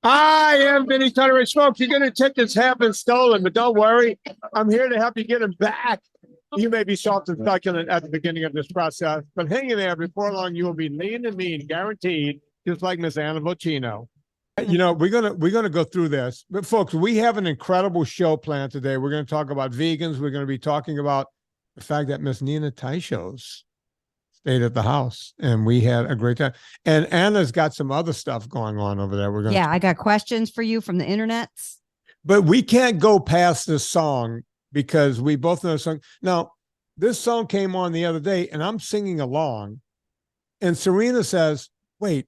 I am Vinnie Tortorich. Folks, you're going to tickets have been stolen, but don't worry. I'm here to help you get them back. You may be soft and succulent at the beginning of this process, but hang in there. Before long, you will be lean and mean, guaranteed, just like Miss Anna Vocino. You know, we're gonna go through this, but folks, we have an incredible show planned today. We're going to talk about vegans. We're going to be talking about the fact that Miss Nina Teicholz stayed at the house, and we had a great time. And Anna's got some other stuff going on over there. We're going Yeah, I got questions for you from the internets. but we can't go past this song because we both know the song. Now, this song came on the other day, and I'm singing along, and Serena says, "Wait,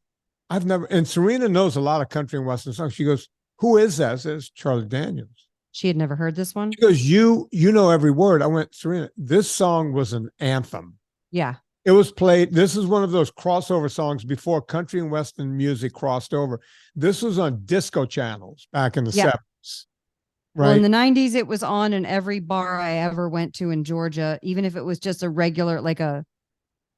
I've never." And Serena knows a lot of country and western songs. She goes, "Who is that?" I says, "Charlie Daniels." She had never heard this one. She goes, "You know every word." I went, "Serena, this song was an anthem." Yeah. It was played. This is one of those crossover songs before country and western music crossed over. This was on disco channels back in the 70s. Right. Well, in the 90s, it was on in every bar I ever went to in Georgia, even if it was just a regular, like a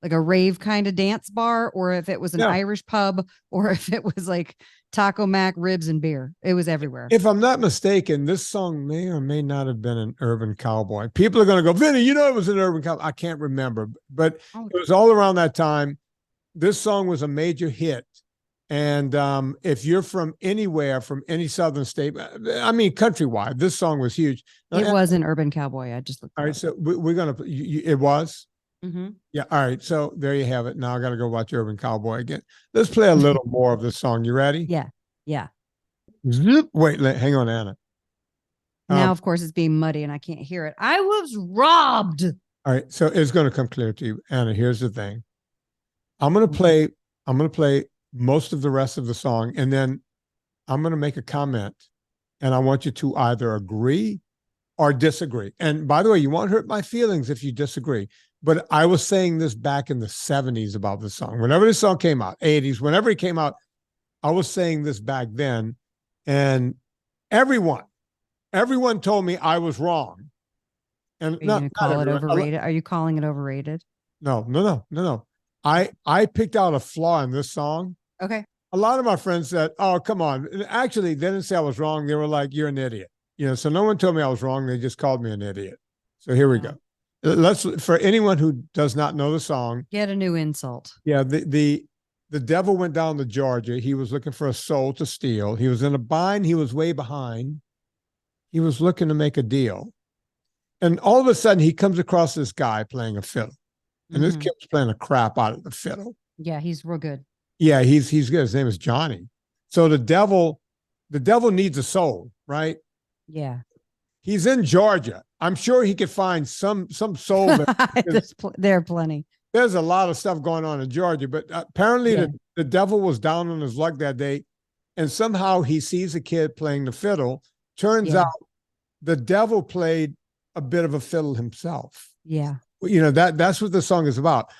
rave kind of dance bar, or if it was an Irish pub, or if it was like Taco Mac, ribs, and beer. It was everywhere. If I'm not mistaken, this song may or may not have been an urban cowboy. People are going to go, Vinny, you know it was an urban cowboy. I can't remember, but it was all around that time. This song was a major hit. And if you're from anywhere, from any southern state, I mean, countrywide, this song was huge. Now, it was an urban cowboy. I just looked. All right, so we're going to, it was? Mm-hmm. Yeah. All right. So there you have it. Now I got to go watch Urban Cowboy again. Let's play a little more of this song. You ready? Yeah. Yeah. Wait, hang on, Anna. Now, of course, it's being muddy and I can't hear it. I was robbed. All right. So it's going to come clear to you. Anna, here's the thing. I'm going to play most of the rest of the song, and then I'm going to make a comment, and I want you to either agree or disagree. And by the way, you won't hurt my feelings if you disagree. But I was saying this back in the 70s about this song. Whenever this song came out, 80s, whenever it came out, I was saying this back then. And everyone told me I was wrong. And are you going to call it overrated? Are you calling it overrated? No. I picked out a flaw in this song. Okay. A lot of my friends said, "Oh, come on." And actually, they didn't say I was wrong. They were like, "You're an idiot." You know, so no one told me I was wrong. They just called me an idiot. So here we go. Let's, for anyone who does not know the song, get a new insult. Yeah, the devil went down to Georgia. He was looking for a soul to steal. He was in a bind. He was way behind. He was looking to make a deal, and all of a sudden he comes across this guy playing a fiddle, and this kid was playing the crap out of the fiddle. Yeah, he's real good. Yeah, he's good. His name is Johnny. So the devil needs a soul, right? Yeah. He's in Georgia. I'm sure he could find some soul. There are plenty. There's a lot of stuff going on in Georgia, but apparently the devil was down on his luck that day, and somehow he sees a kid playing the fiddle. Turns out the devil played a bit of a fiddle himself. Yeah. You know, that's what the song is about.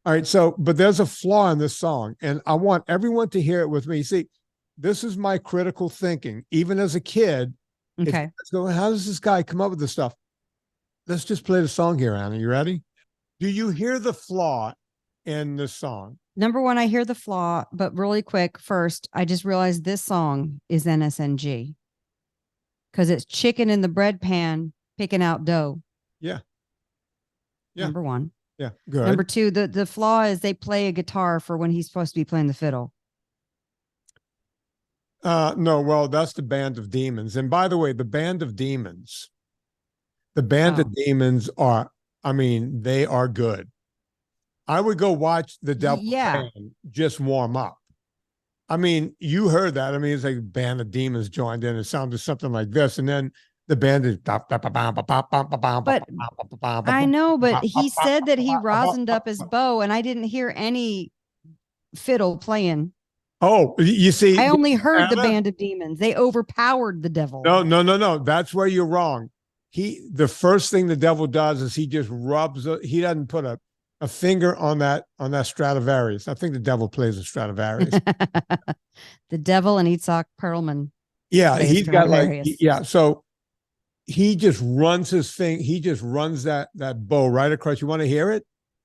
All right, so, but there's a flaw in this song, and I want everyone to hear it with me. See, this is my critical thinking. Even as a kid, okay. So how does this guy come up with this stuff? Let's just play the song here, Anna. You ready? Do you hear the flaw in this song? Number one, I hear the flaw, but really quick, first, I just realized this song is NSNG because it's chicken in the bread pan picking out dough. Yeah. Number one. Yeah, good. Number two, the flaw is they play a guitar for when he's supposed to be playing the fiddle. No, well, that's the Band of Demons. And by the way, the Band of Demons are, I mean, they are good. I would go watch the Devil Band just warm up. I mean, you heard that. I mean, it's like Band of Demons joined in. It sounded something like this. And then the band is but I know, but he said that he rosined up his bow, and I didn't hear any fiddle playing. Oh, you see, I only heard the Band of Demons. They overpowered the devil. No. That's where you're wrong. The first thing the devil does is he just rubs. He doesn't put a finger on that Stradivarius. I think the devil plays a Stradivarius. The devil and Itzhak Perlman. Yeah, he's got so he just runs his thing. He just runs that bow right across. You want to hear it?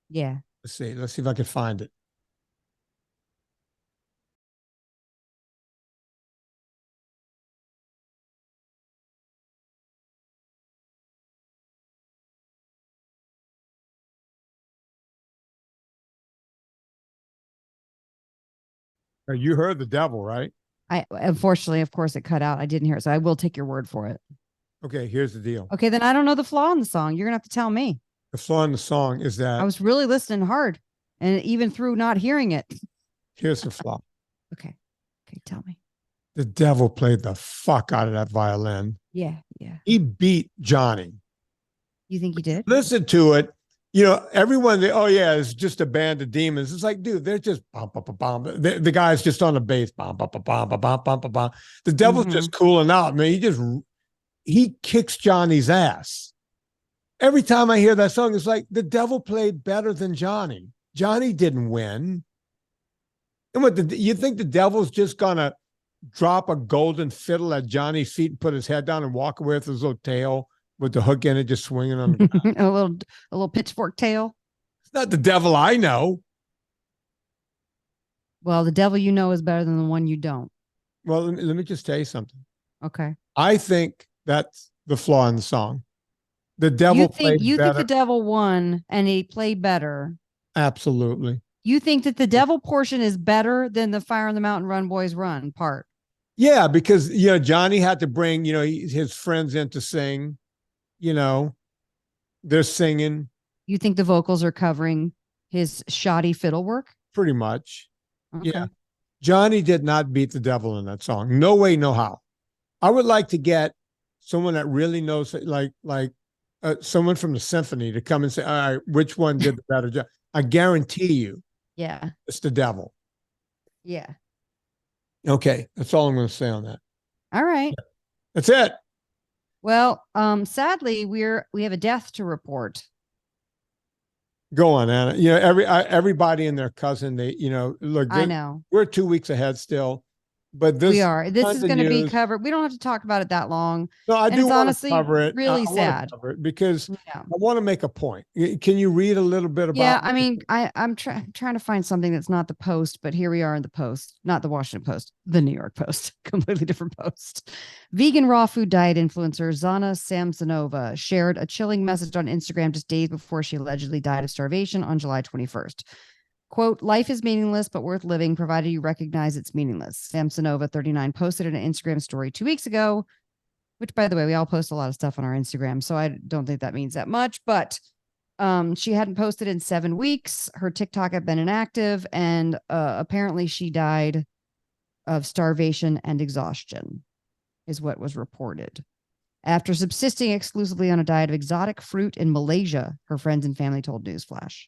Yeah. Let's see if I can find it. You heard the devil, right? I unfortunately, of course, it cut out. I didn't hear it, so I will take your word for it. Okay, here's the deal. Okay, then I don't know the flaw in the song. You're gonna have to tell me. The flaw in the song is that I was really listening hard, and even through not hearing it. here's the flaw. Okay, tell me. The devil played the fuck out of that violin. Yeah. He beat Johnny. You think he did? Listen to it. You know, everyone, oh yeah, it's just a band of demons. It's like, dude, they're just bum, bum, bum, bum. The guy's just on the bass. Bum, bum, bum, bum, bum, bum, bum, bum, bum. The devil's just cooling out, man. He kicks Johnny's ass. Every time I hear that song, it's like the devil played better than Johnny. Johnny didn't win. And you think the devil's just gonna drop a golden fiddle at Johnny's feet and put his head down and walk away with his little tail with the hook in it, just swinging on the ground? a little pitchfork tail. It's not the devil I know. Well, the devil you know is better than the one you don't. Well, let me just tell you something. Okay. I think that's the flaw in the song. The devil think the devil won and he played better. Absolutely. You think that the devil portion is better than the Fire on the Mountain Run Boys Run part? Yeah, because Johnny had to bring his friends in to sing. They're singing. You think the vocals are covering his shoddy fiddle work? Pretty much. Okay. Yeah. Johnny did not beat the devil in that song. No way, no how. I would like to get someone that really knows, like someone from the symphony to come and say, all right, which one did the better job? I guarantee you. Yeah. It's the devil. Yeah. Okay. That's all I'm going to say on that. All right. That's it. Well, sadly, we have a death to report. Go on, Anna. Everybody and their cousin, look, I know we're 2 weeks ahead still, but this is going to be covered. We don't have to talk about it that long. No, I do want to cover it. Really sad because I want to make a point. Can you read a little bit about? Yeah, I mean, I'm trying to find something that's not the Post, but here we are in the Post, not the Washington Post, the New York Post, completely different Post. Vegan raw food diet influencer Zhanna Samsonova shared a chilling message on Instagram just days before she allegedly died of starvation on July 21st. Quote, life is meaningless, but worth living, provided you recognize it's meaningless. Samsonova, 39, posted an Instagram story 2 weeks ago, which, by the way, we all post a lot of stuff on our Instagram, so I don't think that means that much, but she hadn't posted in 7 weeks. Her TikTok had been inactive, and apparently she died of starvation and exhaustion, is what was reported. After subsisting exclusively on a diet of exotic fruit in Malaysia, her friends and family told Newsflash.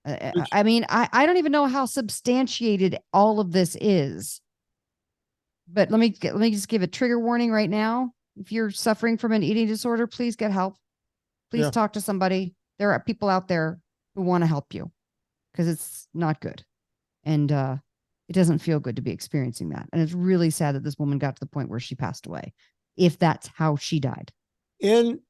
I mean, I don't even know how substantiated all of this is. But let me just give a trigger warning right now. If you're suffering from an eating disorder, please get help. Please talk to somebody. There are people out there who want to help you because it's not good. And it doesn't feel good to be experiencing that. And it's really sad that this woman got to the point where she passed away, if that's how she died. And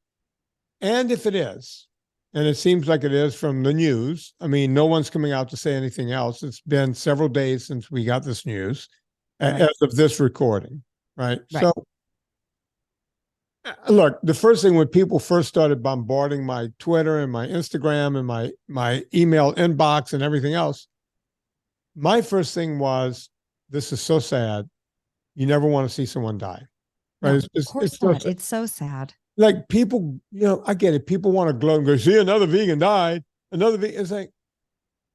if it is, and it seems like it is from the news. I mean, no one's coming out to say anything else. It's been several days since we got this news as of this recording, right? So, look, the first thing when people first started bombarding my Twitter and my Instagram and my email inbox and everything else, my first thing was, this is so sad. You never want to see someone die, right? No, of course not. It's so sad. Like people, I get it. People want to gloat and go, see, another vegan died. Another vegan. It's like,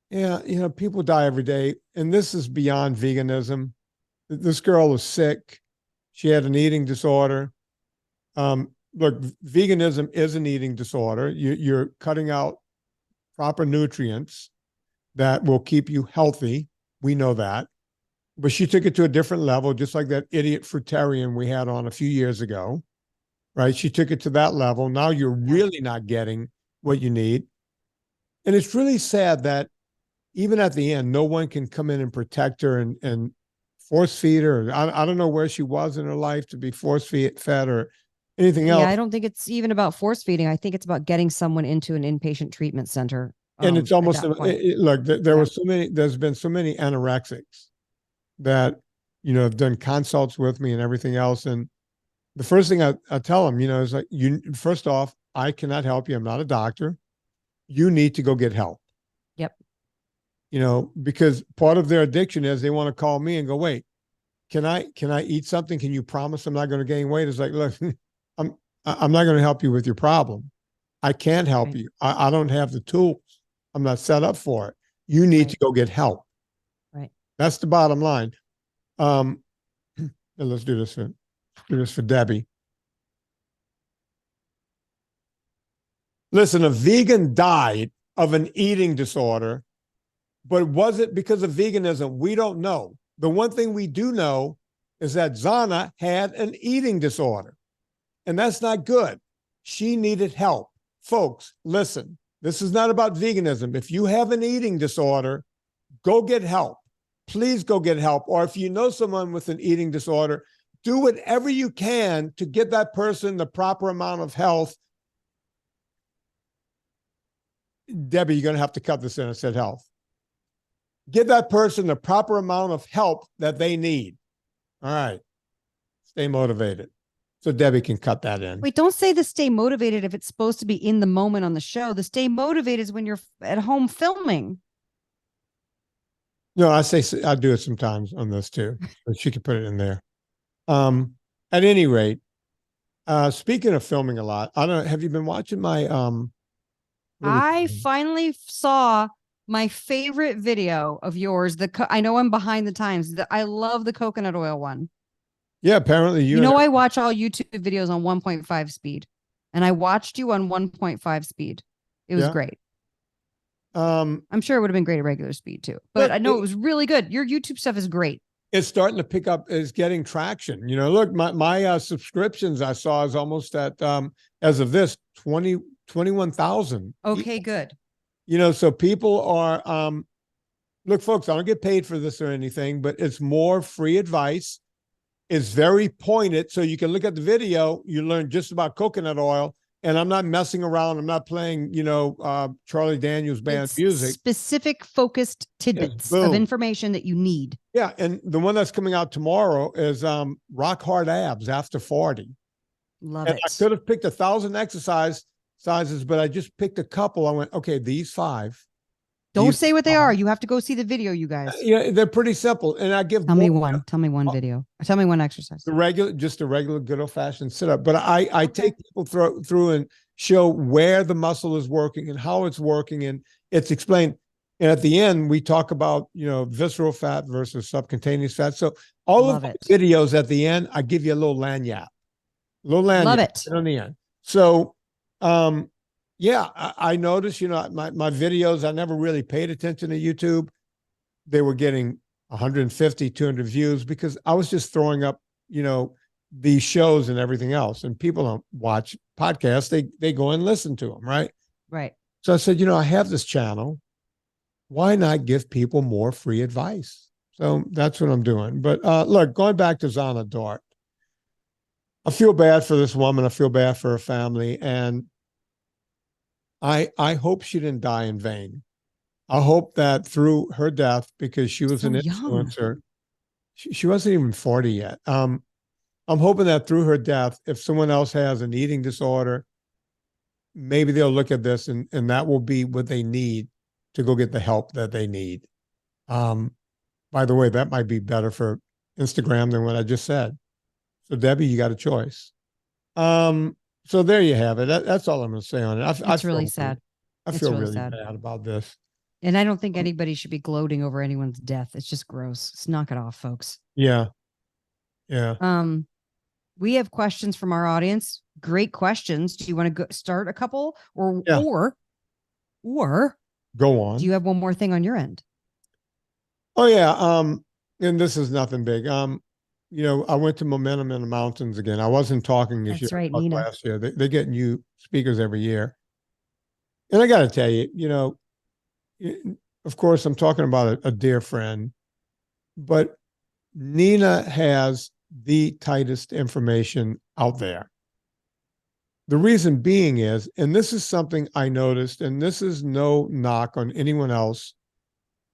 yeah, people die every day. And this is beyond veganism. This girl is sick. She had an eating disorder. Look, veganism is an eating disorder. You're cutting out proper nutrients that will keep you healthy. We know that. But she took it to a different level, just like that idiot fruitarian we had on a few years ago. Right? She took it to that level. Now you're really not getting what you need. And it's really sad that even at the end, no one can come in and protect her and force feed her. I don't know where she was in her life to be force fed or anything else. Yeah, I don't think it's even about force feeding. I think it's about getting someone into an inpatient treatment center. And it's almost, look, there's been so many anorexics that, have done consults with me and everything else. And the first thing I tell them, is like, first off, I cannot help you. I'm not a doctor. You need to go get help. Yep. because part of their addiction is they want to call me and go, wait, can I eat something? Can you promise I'm not going to gain weight? It's like, look, I'm not going to help you with your problem. I can't help you. I don't have the tools. I'm not set up for it. You need to go get help. Right. That's the bottom line. Let's do this for Debbie. Listen, a vegan died of an eating disorder, but was it because of veganism? We don't know. The one thing we do know is that Zhanna had an eating disorder, and that's not good. She needed help. Folks, listen, this is not about veganism. If you have an eating disorder, go get help. Please go get help. Or if you know someone with an eating disorder, do whatever you can to get that person the proper amount of health. Debbie, you're going to have to cut this in. I said health. Give that person the proper amount of help that they need. All right. Stay motivated. So Debbie can cut that in. Wait, don't say the stay motivated if it's supposed to be in the moment on the show. The stay motivated is when you're at home filming. No, I do it sometimes on this too, but she can put it in there. At any rate, speaking of filming a lot, I don't know, have you been watching my I finally saw my favorite video of yours. I know I'm behind the times. I love the coconut oil one. Yeah, apparently you know I watch all YouTube videos on 1.5 speed, and I watched you on 1.5 speed. It was great. I'm sure it would have been great at regular speed too, but I know it was really good. Your YouTube stuff is great. It's starting to pick up, is getting traction. Look, my subscriptions I saw is almost at as of this 21,000. Okay, good. So people are look, folks, I don't get paid for this or anything, but it's more free advice. It's very pointed, so you can look at the video, you learn just about coconut oil, and I'm not messing around. I'm not playing, Charlie Daniels band music. Specific focused tidbits of information that you need. Yeah, and the one that's coming out tomorrow is Rock Hard Abs After 40. Love it. I could have picked 1,000 exercises, but I just picked a couple. I went, okay, these 5. Don't say what they are. You have to go see the video, you guys. Yeah, they're pretty simple. And I give Tell me one video. Tell me one exercise. Just a regular good old fashioned sit up. But I take people through and show where the muscle is working and how it's working, and it's explained. And at the end, we talk about visceral fat versus subcutaneous fat. So all of the videos at the end, I give you a little lanyard. Love it on the end. So yeah, I noticed, my videos, I never really paid attention to YouTube. They were getting 150, 200 views because I was just throwing up, these shows and everything else. And people don't watch podcasts. They go and listen to them, right? Right. So I said, I have this channel. Why not give people more free advice? So that's what I'm doing. But look, going back to Zhanna D'Art, I feel bad for this woman. I feel bad for her family. And I hope she didn't die in vain. I hope that through her death, because she was an influencer, she wasn't even 40 yet. I'm hoping that through her death, if someone else has an eating disorder, maybe they'll look at this and that will be what they need to go get the help that they need. By the way, that might be better for Instagram than what I just said. So Debbie, you got a choice. So there you have it. That's all I'm going to say on it. It's really sad. I feel really bad about this. And I don't think anybody should be gloating over anyone's death. It's just gross. Let's knock it off, folks. Yeah. Yeah. We have questions from our audience. Great questions. Do you want to start a couple or go on? Do you have one more thing on your end? Oh yeah. And this is nothing big. I went to Momentum in the Mountains again. I wasn't talking this year. That's right, Nina. Last year. They get new speakers every year. And I got to tell you, of course, I'm talking about a dear friend, but Nina has the tightest information out there. The reason being is, and this is something I noticed, and this is no knock on anyone else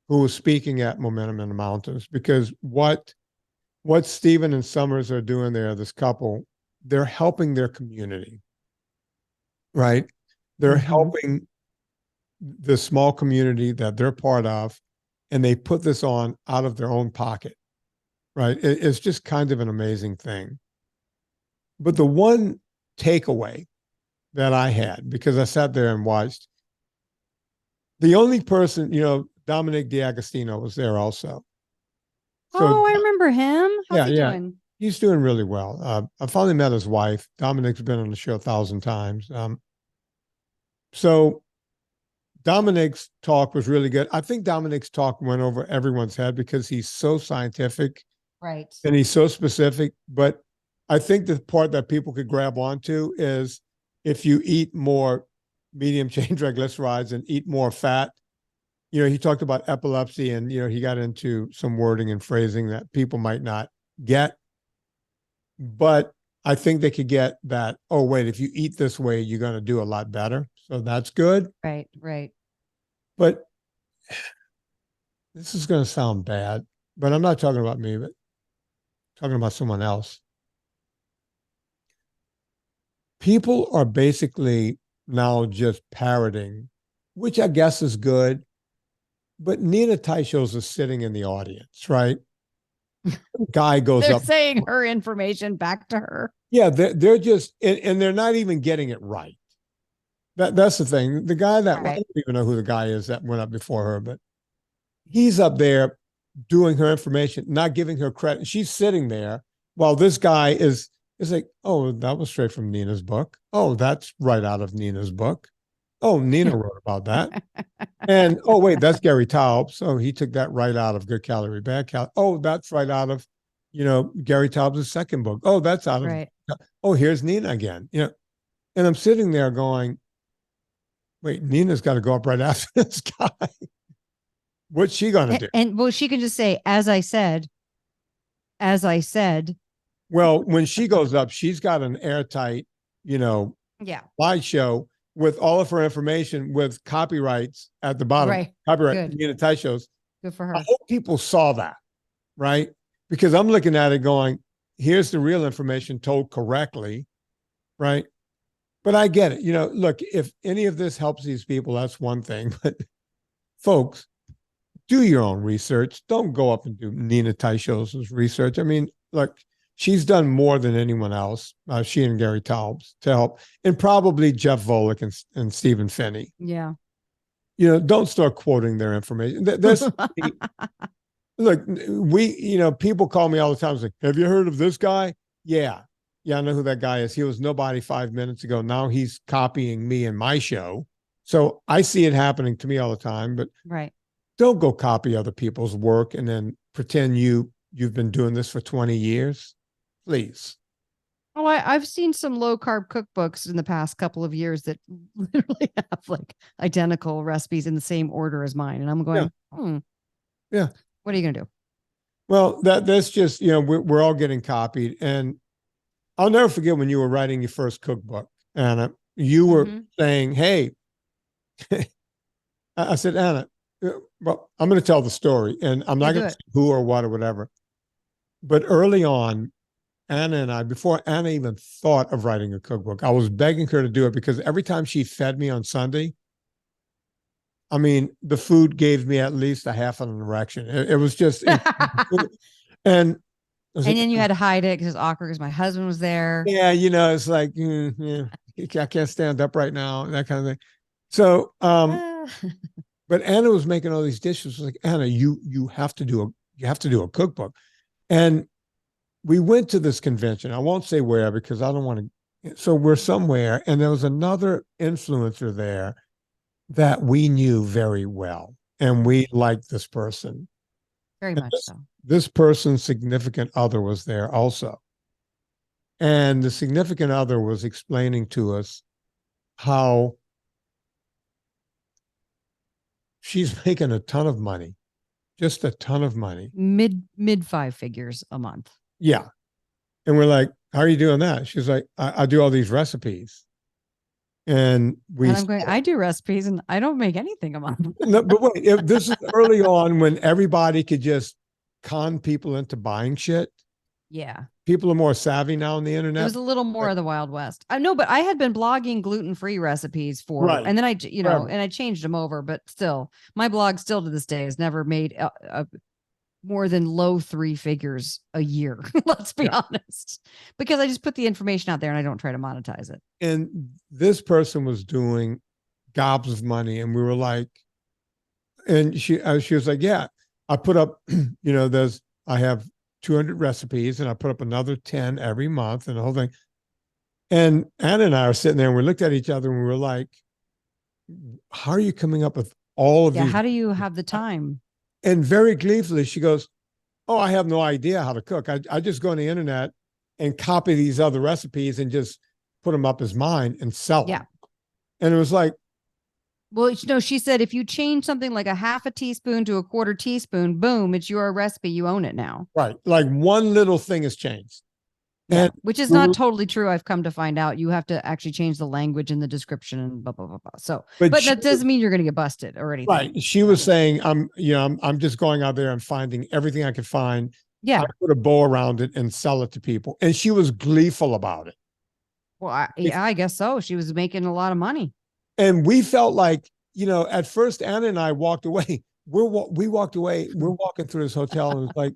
who was speaking at Momentum in the Mountains, because what Stephen and Summers are doing there, this couple, they're helping their community, right? They're helping the small community that they're part of and they put this on out of their own pocket, right? It's just kind of an amazing thing. But the one takeaway that I had, because I sat there and watched, the only person, Dominic D'Agostino was there also. So, I remember him. How's he yeah, doing? he's doing really well. I finally met his wife. Dominic's been on the show 1,000 times. So Dominic's talk was really good. I think Dominic's talk went over everyone's head because he's so scientific, right? And he's so specific. But I think the part that people could grab onto is if you eat more medium chain triglycerides and eat more fat. He talked about epilepsy, and he got into some wording and phrasing that people might not get. But I think they could get that, oh, wait, if you eat this way, you're going to do a lot better. So that's good. Right, right. But this is going to sound bad, but I'm not talking about me, but talking about someone else. People are basically now just parroting, which I guess is good. But Nina Teicholz is sitting in the audience, right? Guy goes They're up. saying her information back to her. Yeah, they're just, and they're not even getting it right. That's the thing. The guy that, I don't even know who the guy is that went up before her, but he's up there doing her information, not giving her credit. She's sitting there while this guy is like, oh, that was straight from Nina's book. Oh, that's right out of Nina's book. Oh, Nina wrote about that. And, oh, wait, that's Gary Taubes. Oh, he took that right out of Good Calorie, Bad Calorie. Oh, that's right out of, Gary Taubes' second book. Oh, that's out of, oh, here's Nina again. And I'm sitting there going, wait, Nina's got to go up right after this guy. What's she going to do? And well, she can just say, as I said. Well, when she goes up, she's got an airtight, slideshow with all of her information with copyrights at the bottom. Right. Copyright Nina Teicholz. Good for her. I hope people saw that, right? Because I'm looking at it going, here's the real information told correctly, right? But I get it. Look, if any of this helps these people, that's one thing. But folks, do your own research. Don't go up and do Nina Teicholz's research. I mean, look, she's done more than anyone else, she and Gary Taubes, to help, and probably Jeff Volek and Stephen Finney. Yeah. Don't start quoting their information. Look, people call me all the time. It's like, have you heard of this guy? Yeah, I know who that guy is. He was nobody 5 minutes ago. Now he's copying me in my show. So I see it happening to me all the time, but don't go copy other people's work and then pretend you've been doing this for 20 years. Please. Oh, I've seen some low carb cookbooks in the past couple of years that literally have like identical recipes in the same order as mine. And I'm going, yeah. What are you going to do? Well, that's just, we're all getting copied. And I'll never forget when you were writing your first cookbook, Anna, you were saying, hey, I said, Anna, well, I'm going to tell the story, and I'm not going to say who or what or whatever. But early on, Anna and I, before Anna even thought of writing a cookbook, I was begging her to do it because every time she fed me on Sunday, I mean, the food gave me at least a half an erection. It was just, and then you had to hide it because it was awkward because my husband was there. Yeah, it's like, I can't stand up right now, that kind of thing. So, but Anna was making all these dishes. Like, Anna, you have to do a cookbook. And we went to this convention. I won't say where because I don't want to. So we're somewhere, and there was another influencer there that we knew very well, and we liked this person. Very much so. This person's significant other was there also. And the significant other was explaining to us how she's making a ton of money, just a ton of money. Mid 5 figures a month. Yeah. And we're like, how are you doing that? She's like, I do all these recipes. And I'm going, I do recipes and I don't make anything a month. No, but wait, this is early on when everybody could just con people into buying shit. Yeah. people are more savvy now on the It internet. was a little more of the Wild West. I know, but I had been blogging gluten-free recipes for, Right. and then I, you know, Forever. and I changed them over, but still, my blog still to this day has never made more than low 3 figures a year. Let's be honest, because I just put the information out there and I don't try to monetize it. And this person was doing gobs of money, and we were like, and she was like, yeah, I put up, you know, I have 200 recipes and I put up another 10 every month and the whole thing. And Anna and I are sitting there and we looked at each other and we were like, how are you coming up with all of these? How do you have the time? And very gleefully, she goes, oh, I have no idea how to cook. I just go on the internet and copy these other recipes and just put them up as mine and sell them. And it was like, well, no, she said, if you change something like a half a teaspoon to a quarter teaspoon, boom, it's your recipe. You own it now. Right. Like one little thing has changed. Yeah, which is not totally true. I've come to find out you have to actually change the language in the description and blah, blah, blah, blah. So, but that doesn't mean you're going to get busted or anything. Right. She was saying, I'm just going out there and finding everything I could find. Yeah. I put a bow around it and sell it to people. And she was gleeful about it. Well, I guess so. She was making a lot of money. And we felt like, you know, at first Anna and I walked away. We walked away. We're walking through this hotel and it's like,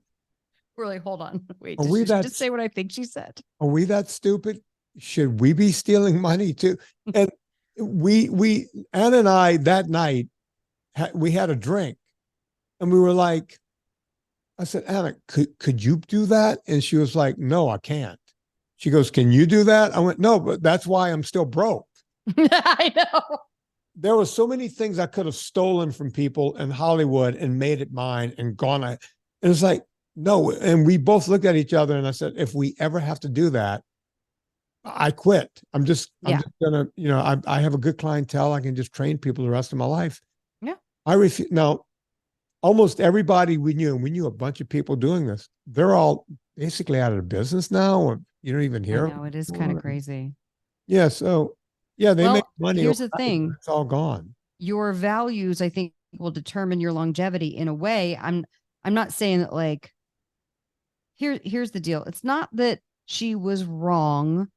really, hold on. Wait, just say what I think she said. Are we that stupid? Should we be stealing money too? And Anna and I that night, we had a drink and we were like, I said, Anna, could you do that? And she was like, no, I can't. She goes, can you do that? I went, no, but that's why I'm still broke. I know. There were so many things I could have stolen from people in Hollywood and made it mine and gone. And it's like, no. And we both looked at each other and I said, if we ever have to do that, I quit. I'm just gonna, you know, I have a good clientele. I can just train people the rest of my life. Yeah. I refuse. Now, almost everybody we knew, and we knew a bunch of people doing this, they're all basically out of the business now. Or you don't even hear. No, it is kind of crazy. Yeah. So yeah, they make money. Here's the thing. It's all gone. Your values, I think, will determine your longevity in a way. I'm not saying that like, here's the deal. It's not that she was wrong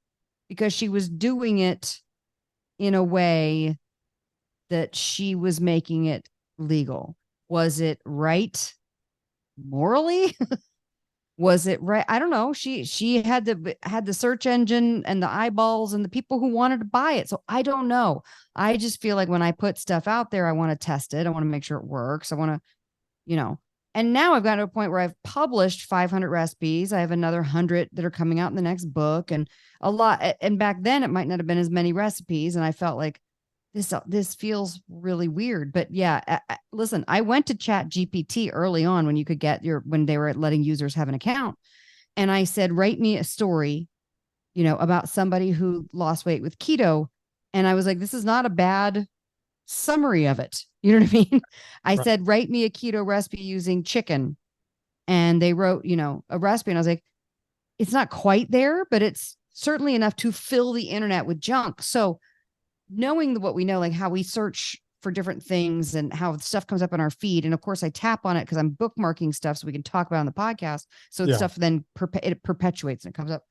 because she was doing it in a way that she was making it legal. Was it right morally? Was it right? I don't know. She had the search engine and the eyeballs and the people who wanted to buy it. So I don't know. I just feel like when I put stuff out there, I want to test it. I want to make sure it works. I want to, you know, and now I've gotten to a point where I've published 500 recipes. I have another 100 that are coming out in the next book and a lot. And back then it might not have been as many recipes. And I felt like this feels really weird, but yeah, listen, I went to Chat GPT early on when you could get when they were letting users have an account. And I said, write me a story, you know, about somebody who lost weight with keto. And I was like, this is not a bad summary of it. You know what I mean? I said, write me a keto recipe using chicken. And they wrote, you know, a recipe. And I was like, it's not quite there, but it's certainly enough to fill the internet with junk. So knowing what we know, like how we search for different things and how stuff comes up on our feed. And of course I tap on it because I'm bookmarking stuff so we can talk about it on the podcast. So stuff then it perpetuates and it comes up.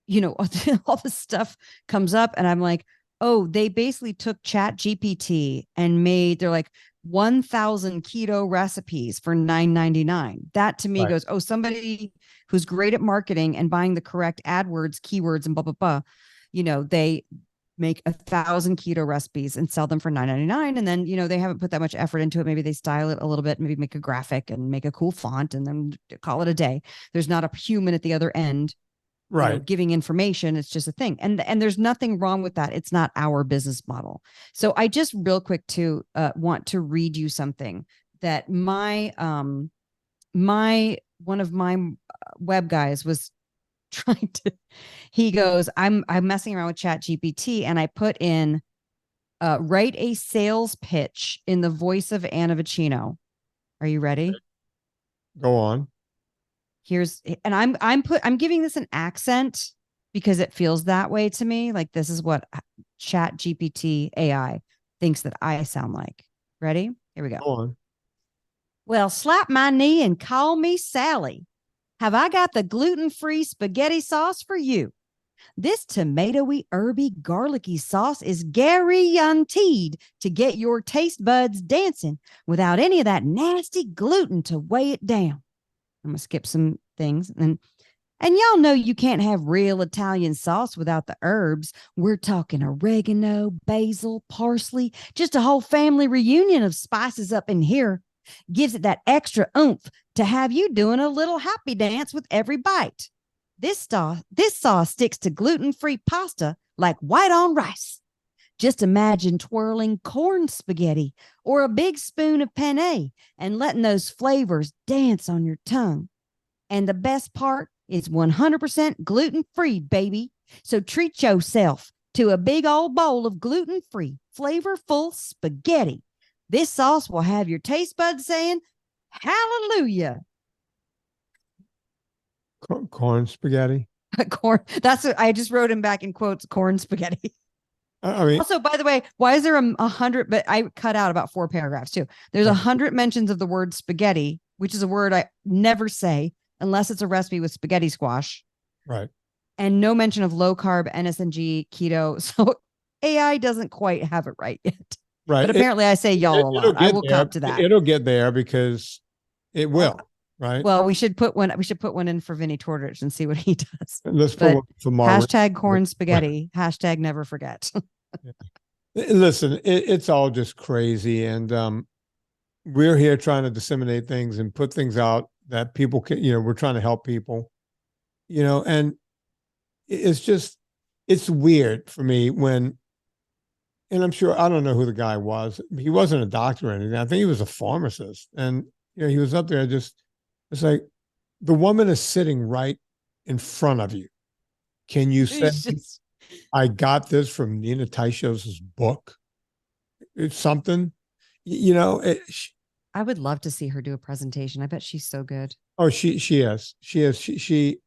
You know, all this stuff comes up and I'm like, oh, they basically took Chat GPT and they're like 1,000 keto recipes for $9.99. That to me goes, oh, somebody who's great at marketing and buying the correct AdWords, keywords, and blah, blah, blah. You know, they make 1,000 keto recipes and sell them for $9.99. And then, you know, they haven't put that much effort into it. Maybe they style it a little bit, maybe make a graphic and make a cool font and then call it a day. There's not a human at the other end. Right. You know, giving information. It's just a thing. And there's nothing wrong with that. It's not our business model. So I just real quick to want to read you something that one of my web guys was trying to, he goes, I'm messing around with Chat GPT and I put in, write a sales pitch in the voice of Anna Vocino. Are you ready? Go on. And I'm giving this an accent because it feels that way to me. Like this is what Chat GPT AI thinks that I sound like. Ready? Here we go. Go on. Well, slap my knee and call me Sally. Have I got the gluten-free spaghetti sauce for you? This tomatoey, herby, garlicky sauce is guaranteed to get your taste buds dancing without any of that nasty gluten to weigh it down. I'm going to skip some things. And y'all know you can't have real Italian sauce without the herbs. We're talking oregano, basil, parsley, just a whole family reunion of spices up in here. Gives it that extra oomph to have you doing a little happy dance with every bite. This sauce sticks to gluten-free pasta like white on rice. Just imagine twirling corn spaghetti or a big spoon of penne and letting those flavors dance on your tongue. And the best part is 100% gluten-free, baby. So treat yourself to a big old bowl of gluten-free, flavorful spaghetti. This sauce will have your taste buds saying, hallelujah. Corn spaghetti. Corn. That's what I just wrote him back in quotes, corn spaghetti. I mean, also, by the way, why is there 100? But I cut out about 4 paragraphs too. There's 100 mentions of the word spaghetti, which is a word I never say unless it's a recipe with spaghetti squash. Right. And no mention of low carb, NSNG, keto. So AI doesn't quite have it right yet. Right. But apparently I say y'all a lot. I will come to that. It'll get there because it will. Right. Well, we should put one in for Vinnie Tortorich and see what he does. Let's put one for Mark. Hashtag corn spaghetti. Hashtag never forget. Listen, it's all just crazy. And we're here trying to disseminate things and put things out that people can, we're trying to help people, and it's weird for me when, and I'm sure, I don't know who the guy was. He wasn't a doctor or anything. I think he was a pharmacist. And, he was up there it's like the woman is sitting right in front of you. Can you say, I got this from Nina Teicholz's book? It's something, I would love to see her do a presentation. I bet she's so good. Oh, she is. She,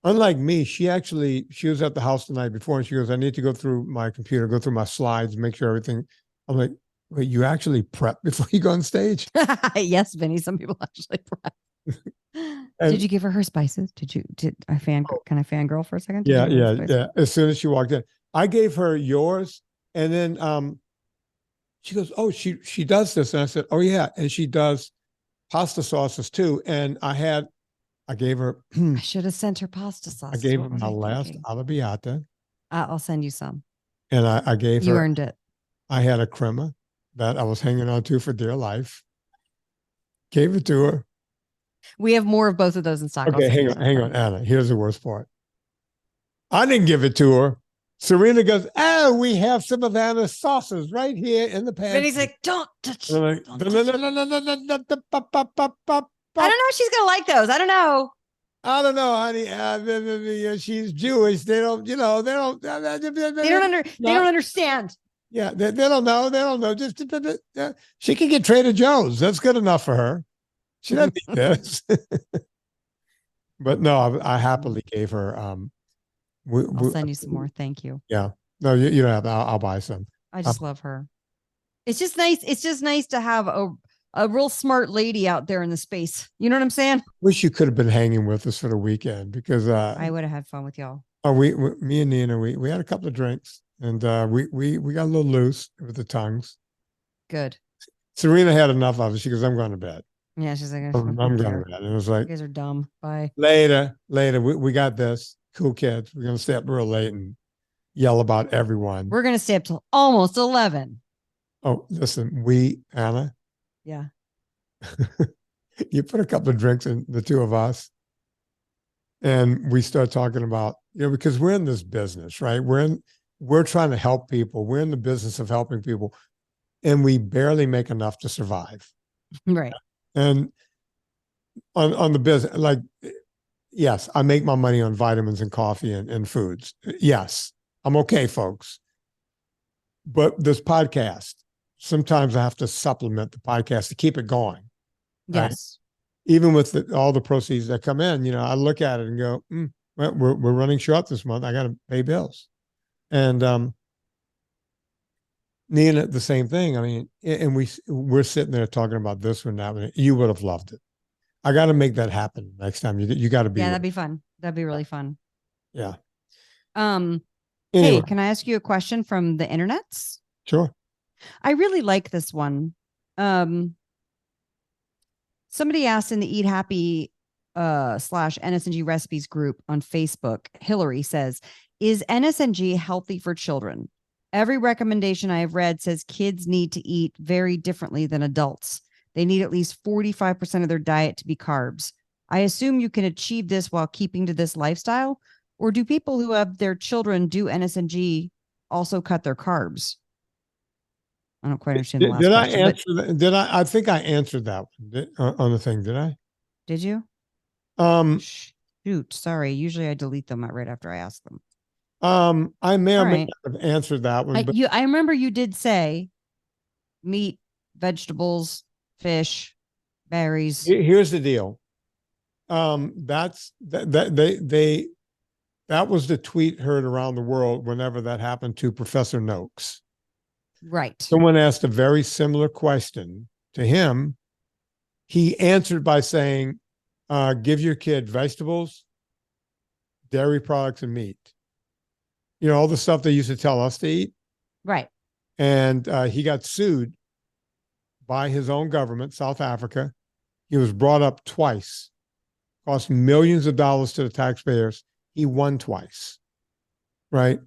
unlike me, she was at the house the night before and she goes, I need to go through my computer, go through my slides, make sure everything. I'm like, wait, you actually prep before you go on stage? Yes, Vinny. Some people actually prep. Did you give her spices? Can I fangirl for a second? Yeah. As soon as she walked in, I gave her yours, and then she goes, "Oh, she does this," and I said, "Oh yeah," and she does pasta sauces too. And I gave her. I should have sent her pasta sauce. I gave her my last arrabbiata. I'll send you some. And I gave her. You earned it. I had a crema that I was hanging on to for dear life. Gave it to her. We have more of both of those in stock. Okay, hang on, Anna. Here's the worst part. I didn't give it to her. Serena goes, "Oh, we have some of Anna's sauces right here in the pantry." And he's like, "Don't touch." Like, I don't know if she's gonna like those. I don't know. I don't know, honey. She's Jewish. They don't. They don't. They don't understand. Yeah, they don't know. They don't know. Just she can get Trader Joe's. That's good enough for her. She doesn't need this. But no, I happily gave her. I'll send you some more. Thank you. Yeah. No, you don't have. I'll buy some. I just love her. It's just nice. It's just nice to have a real smart lady out there in the space. You know what I'm saying? Wish you could have been hanging with us for the weekend because I would have had fun with y'all. Oh, me and Nina, we had a couple of drinks and we got a little loose with the tongues. Good. Serena had enough of it. She goes, "I'm going to bed." Yeah, she's like, I'm going to bed. And it was like, you guys are dumb. Bye. Later. We got this. Cool kids. We're going to stay up real late and yell about everyone. We're going to stay up till almost 11. Oh, listen, Anna. Yeah. You put a couple of drinks in the two of us and we start talking about, because we're in this business, right? We're trying to help people. We're in the business of helping people and we barely make enough to survive. Right. And on the business, like, yes, I make my money on vitamins and coffee and foods. Yes, I'm okay, folks. But this podcast, sometimes I have to supplement the podcast to keep it going. Right? Yes. Even with all the proceeds that come in, I look at it and go, well, we're running short this month. I got to pay bills. And Nina, the same thing. I mean, and we're sitting there talking about this one, that one. You would have loved it. I got to make that happen next time. You got to be. Yeah, that'd be fun. That'd be really fun. Yeah. Anyway. Hey, can I ask you a question from the internets? Sure. I really like this one. Somebody asked in the Eat Happy / NSNG recipes group on Facebook. Hillary says, is NSNG healthy for children? Every recommendation I have read says kids need to eat very differently than adults. They need at least 45% of their diet to be carbs. I assume you can achieve this while keeping to this lifestyle, or do people who have their children do NSNG also cut their carbs? I don't quite understand the last question. Did I answer that? Did I? I think I answered that one on the thing. Did I? Did you? Shoot, sorry. Usually I delete them right after I ask them. I may or may not have answered that one. I remember you did say meat, vegetables, fish, berries. Here's the deal. That was the tweet heard around the world whenever that happened to Professor Noakes. Right. Someone asked a very similar question to him. He answered by saying, give your kid vegetables, dairy products, and meat. You know, all the stuff they used to tell us to eat. Right. And he got sued by his own government, South Africa. He was brought up twice, cost millions of dollars to the taxpayers. He won twice, right?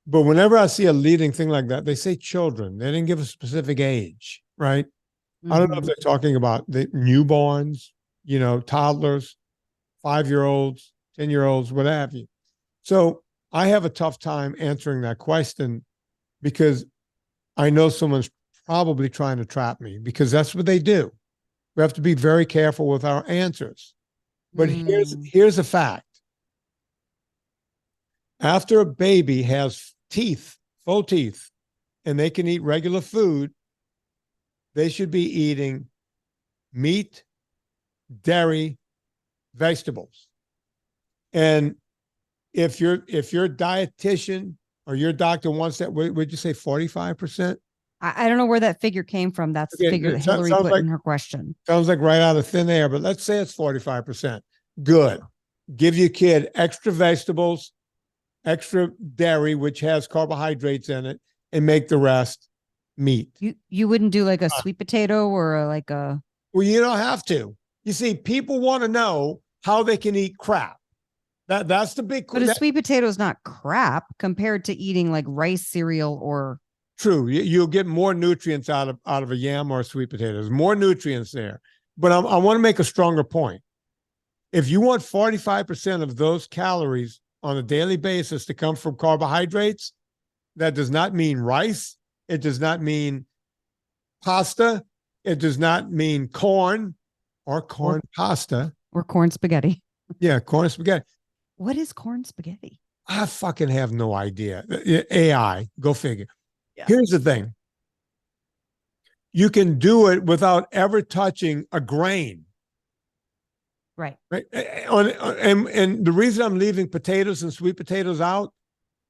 But whenever I see a leading thing like that, they say children. They didn't give a specific age, right? Mm-hmm. I don't know if they're talking about the newborns, you know, toddlers, 5-year-olds, 10-year-olds, what have you. So I have a tough time answering that question because I know someone's probably trying to trap me because that's what they do. We have to be very careful with our answers. But here's a fact. After a baby has teeth, full teeth, and they can eat regular food, they should be eating meat, dairy, vegetables. And if your dietitian or your doctor wants that, would you say 45%? I don't know where that figure came from. That's the figure that Hillary put in her question. Sounds like right out of thin air, but let's say it's 45%. Good. Give your kid extra vegetables, extra dairy, which has carbohydrates in it, and make the rest meat. You wouldn't do like a sweet potato or like a... Well, you don't have to. You see, people want to know how they can eat crap. That's the big... But a sweet potato is not crap compared to eating like rice cereal or... True. You'll get more nutrients out of a yam or a sweet potato. There's more nutrients there. But I want to make a stronger point. If you want 45% of those calories on a daily basis to come from carbohydrates, that does not mean rice. It does not mean pasta. It does not mean corn or pasta. Or corn spaghetti. Yeah, corn spaghetti. What is corn spaghetti? I fucking have no idea. AI, go figure. Yeah. Here's the thing. You can do it without ever touching a grain. Right. And the reason I'm leaving potatoes and sweet potatoes out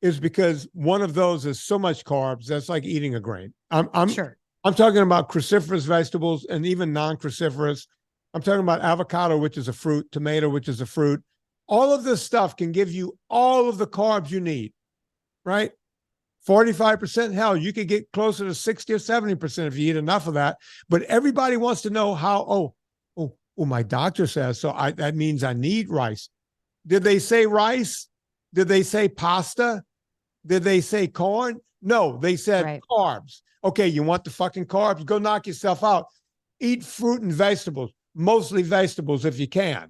is because one of those is so much carbs, that's like eating a grain. I'm sure. I'm talking about cruciferous vegetables and even non-cruciferous. I'm talking about avocado, which is a fruit, tomato, which is a fruit. All of this stuff can give you all of the carbs you need, right? 45%, hell, you could get closer to 60 or 70% if you eat enough of that. But everybody wants to know how, my doctor says, so that means I need rice. Did they say rice? Did they say pasta? Did they say corn? No, they said carbs. Okay, you want the fucking carbs? Go knock yourself out. Eat fruit and vegetables, mostly vegetables if you can,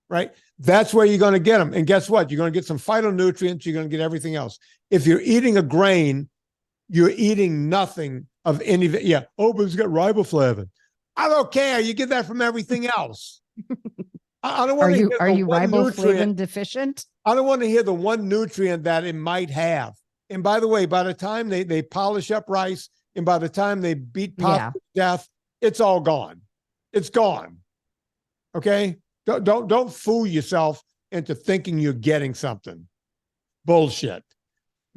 right? That's where you're going to get them. And guess what? You're going to get some phytonutrients. You're going to get everything else. If you're eating a grain, you're eating nothing of any. Yeah. Oh, but it's got riboflavin. I don't care. You get that from everything else. I don't want to hear. Are you riboflavin deficient? I don't want to hear the one nutrient that it might have. And by the way, by the time they polish up rice and by the time they beat pasta to death, it's all gone. It's gone. Okay. Don't fool yourself into thinking you're getting something. Bullshit.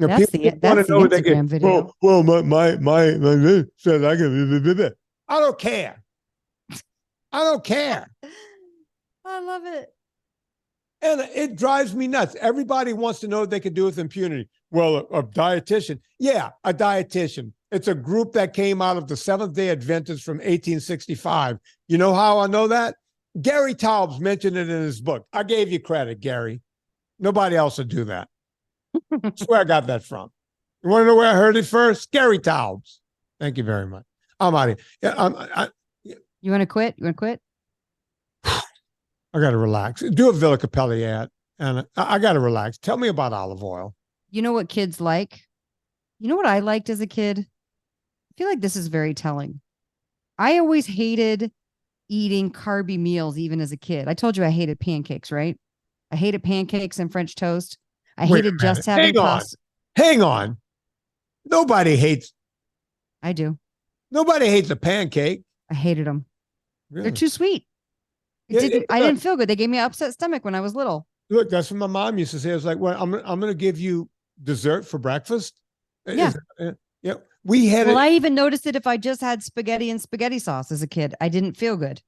You know, That's people the wanna that's the know what they Instagram video. Well, my said I can. I don't care. I don't care. I love it. And it drives me nuts. Everybody wants to know what they can do with impunity. Well, a dietitian. Yeah, a dietitian. It's a group that came out of the Seventh-day Adventists from 1865. You know how I know that? Gary Taubes mentioned it in his book. I gave you credit, Gary. Nobody else would do that. That's where I got that from. You want to know where I heard it first? Gary Taubes. Thank you very much. I'm out of here. Yeah, You want to quit? You want to quit? I got to relax. Do a Villa Capelli ad. And I got to relax. Tell me about olive oil. You know what kids like? You know what I liked as a kid? I feel like this is very telling. I always hated eating carby meals, even as a kid. I told you I hated pancakes, right? I hated pancakes and French toast. I Wait a hated just minute. having pasta. Hang on. Nobody hates I do. a pancake. I hated them. Really? They're too sweet. I didn't feel good. They gave me an upset stomach when I was little. Look, that's what my mom used to say. It's like, well, I'm going to give you dessert for breakfast. Yeah. Yeah. We had Well, I even noticed it if I just had spaghetti and spaghetti sauce as a kid. I didn't feel good.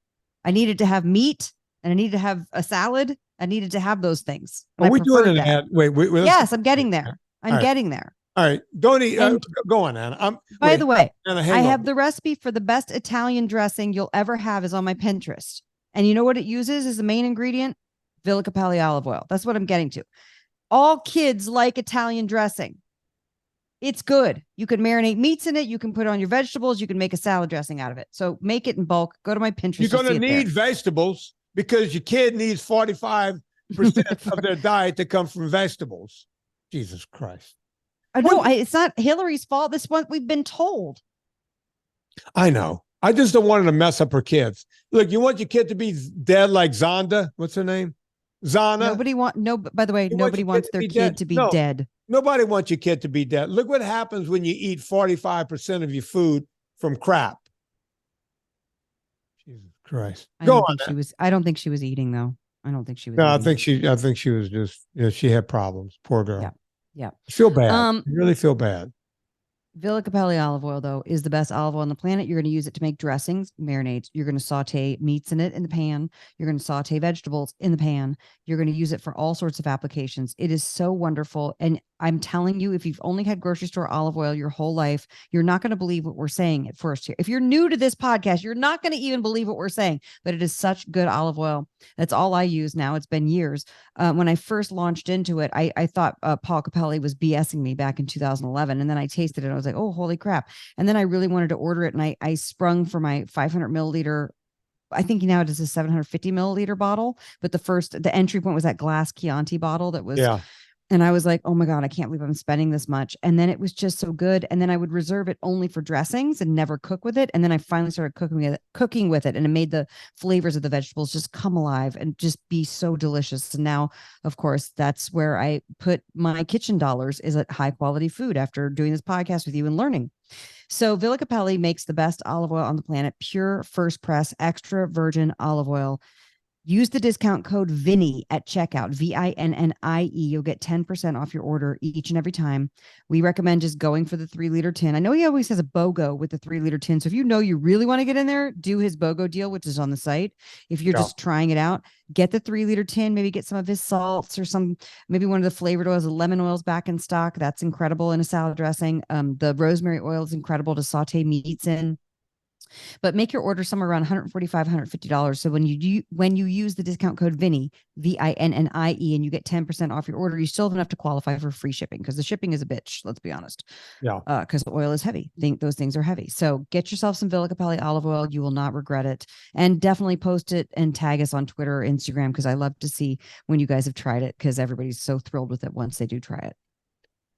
I needed to have meat and I needed to have a salad. I needed to have those things. Are we doing an ad? Wait. Yes, I'm getting there. I'm getting there. All right. Don't eat. Go on, Anna. By the way, Anna, I have the recipe for the best Italian dressing you'll ever have is on my Pinterest. And you know what it uses as the main ingredient? Villa Capelli olive oil. That's what I'm getting to. All kids like Italian dressing. It's good. You can marinate meats in it. You can put it on your vegetables. You can make a salad dressing out of it. So make it in bulk. Go to my Pinterest. You're going to need vegetables because your kid needs 45% of their diet to come from vegetables. Jesus Christ. No, it's not Hillary's fault. This one we've been told. I know. I just don't want her to mess up her kids. Look, you want your kid to be dead like Zonda? What's her name? Zhanna. By the way, nobody wants their kid to be dead. Nobody wants your kid to be dead. Look what happens when you eat 45% of your food from crap. Jesus Christ. I don't think she was eating though. I don't think she was. No, eating. I think she was just, she had problems. Poor girl. Yeah. I feel bad. I really feel bad. Villa Capelli olive oil, though, is the best olive oil on the planet. You're going to use it to make dressings, marinades. You're going to saute meats in it in the pan. You're going to saute vegetables in the pan. You're going to use it for all sorts of applications. It is so wonderful. And I'm telling you, if you've only had grocery store olive oil your whole life, you're not going to believe what we're saying at first here. If you're new to this podcast, you're not going to even believe what we're saying, but it is such good olive oil. That's all I use now. It's been years. When I first launched into it, I thought Paul Capelli was BSing me back in 2011. And then I tasted it. I was like, oh, holy crap. And then I really wanted to order it. And I sprung for my 500 milliliter. I think now it is a 750 milliliter bottle, but the entry point was that glass Chianti bottle that was, and I was like, oh my God, I can't believe I'm spending this much. And then it was just so good. And then I would reserve it only for dressings and never cook with it. And then I finally started cooking with it. And it made the flavors of the vegetables just come alive and just be so delicious. And now, of course, that's where I put my kitchen dollars, is at high quality food after doing this podcast with you and learning. So Villa Capelli makes the best olive oil on the planet, pure first press, extra virgin olive oil. Use the discount code Vinnie at checkout, VINNIE. You'll get 10% off your order each and every time. We recommend just going for the 3-liter tin. I know he always has a BOGO with the 3-liter tin. So if you know you really want to get in there, do his BOGO deal, which is on the site. If you're just trying it out, get the 3-liter tin, maybe get some of his salts or maybe one of the flavored oils. The lemon oil's back in stock. That's incredible in a salad dressing. The rosemary oil is incredible to saute meats in. But make your order somewhere around $145, $150. So when you use the discount code Vinnie, VINNIE, and you get 10% off your order, you still have enough to qualify for free shipping, because the shipping is a bitch. Let's be honest. Yeah. Because the oil is heavy. Those things are heavy. So get yourself some Villa Capelli olive oil. You will not regret it. And definitely post it and tag us on Twitter or Instagram, because I love to see when you guys have tried it, because everybody's so thrilled with it once they do try it.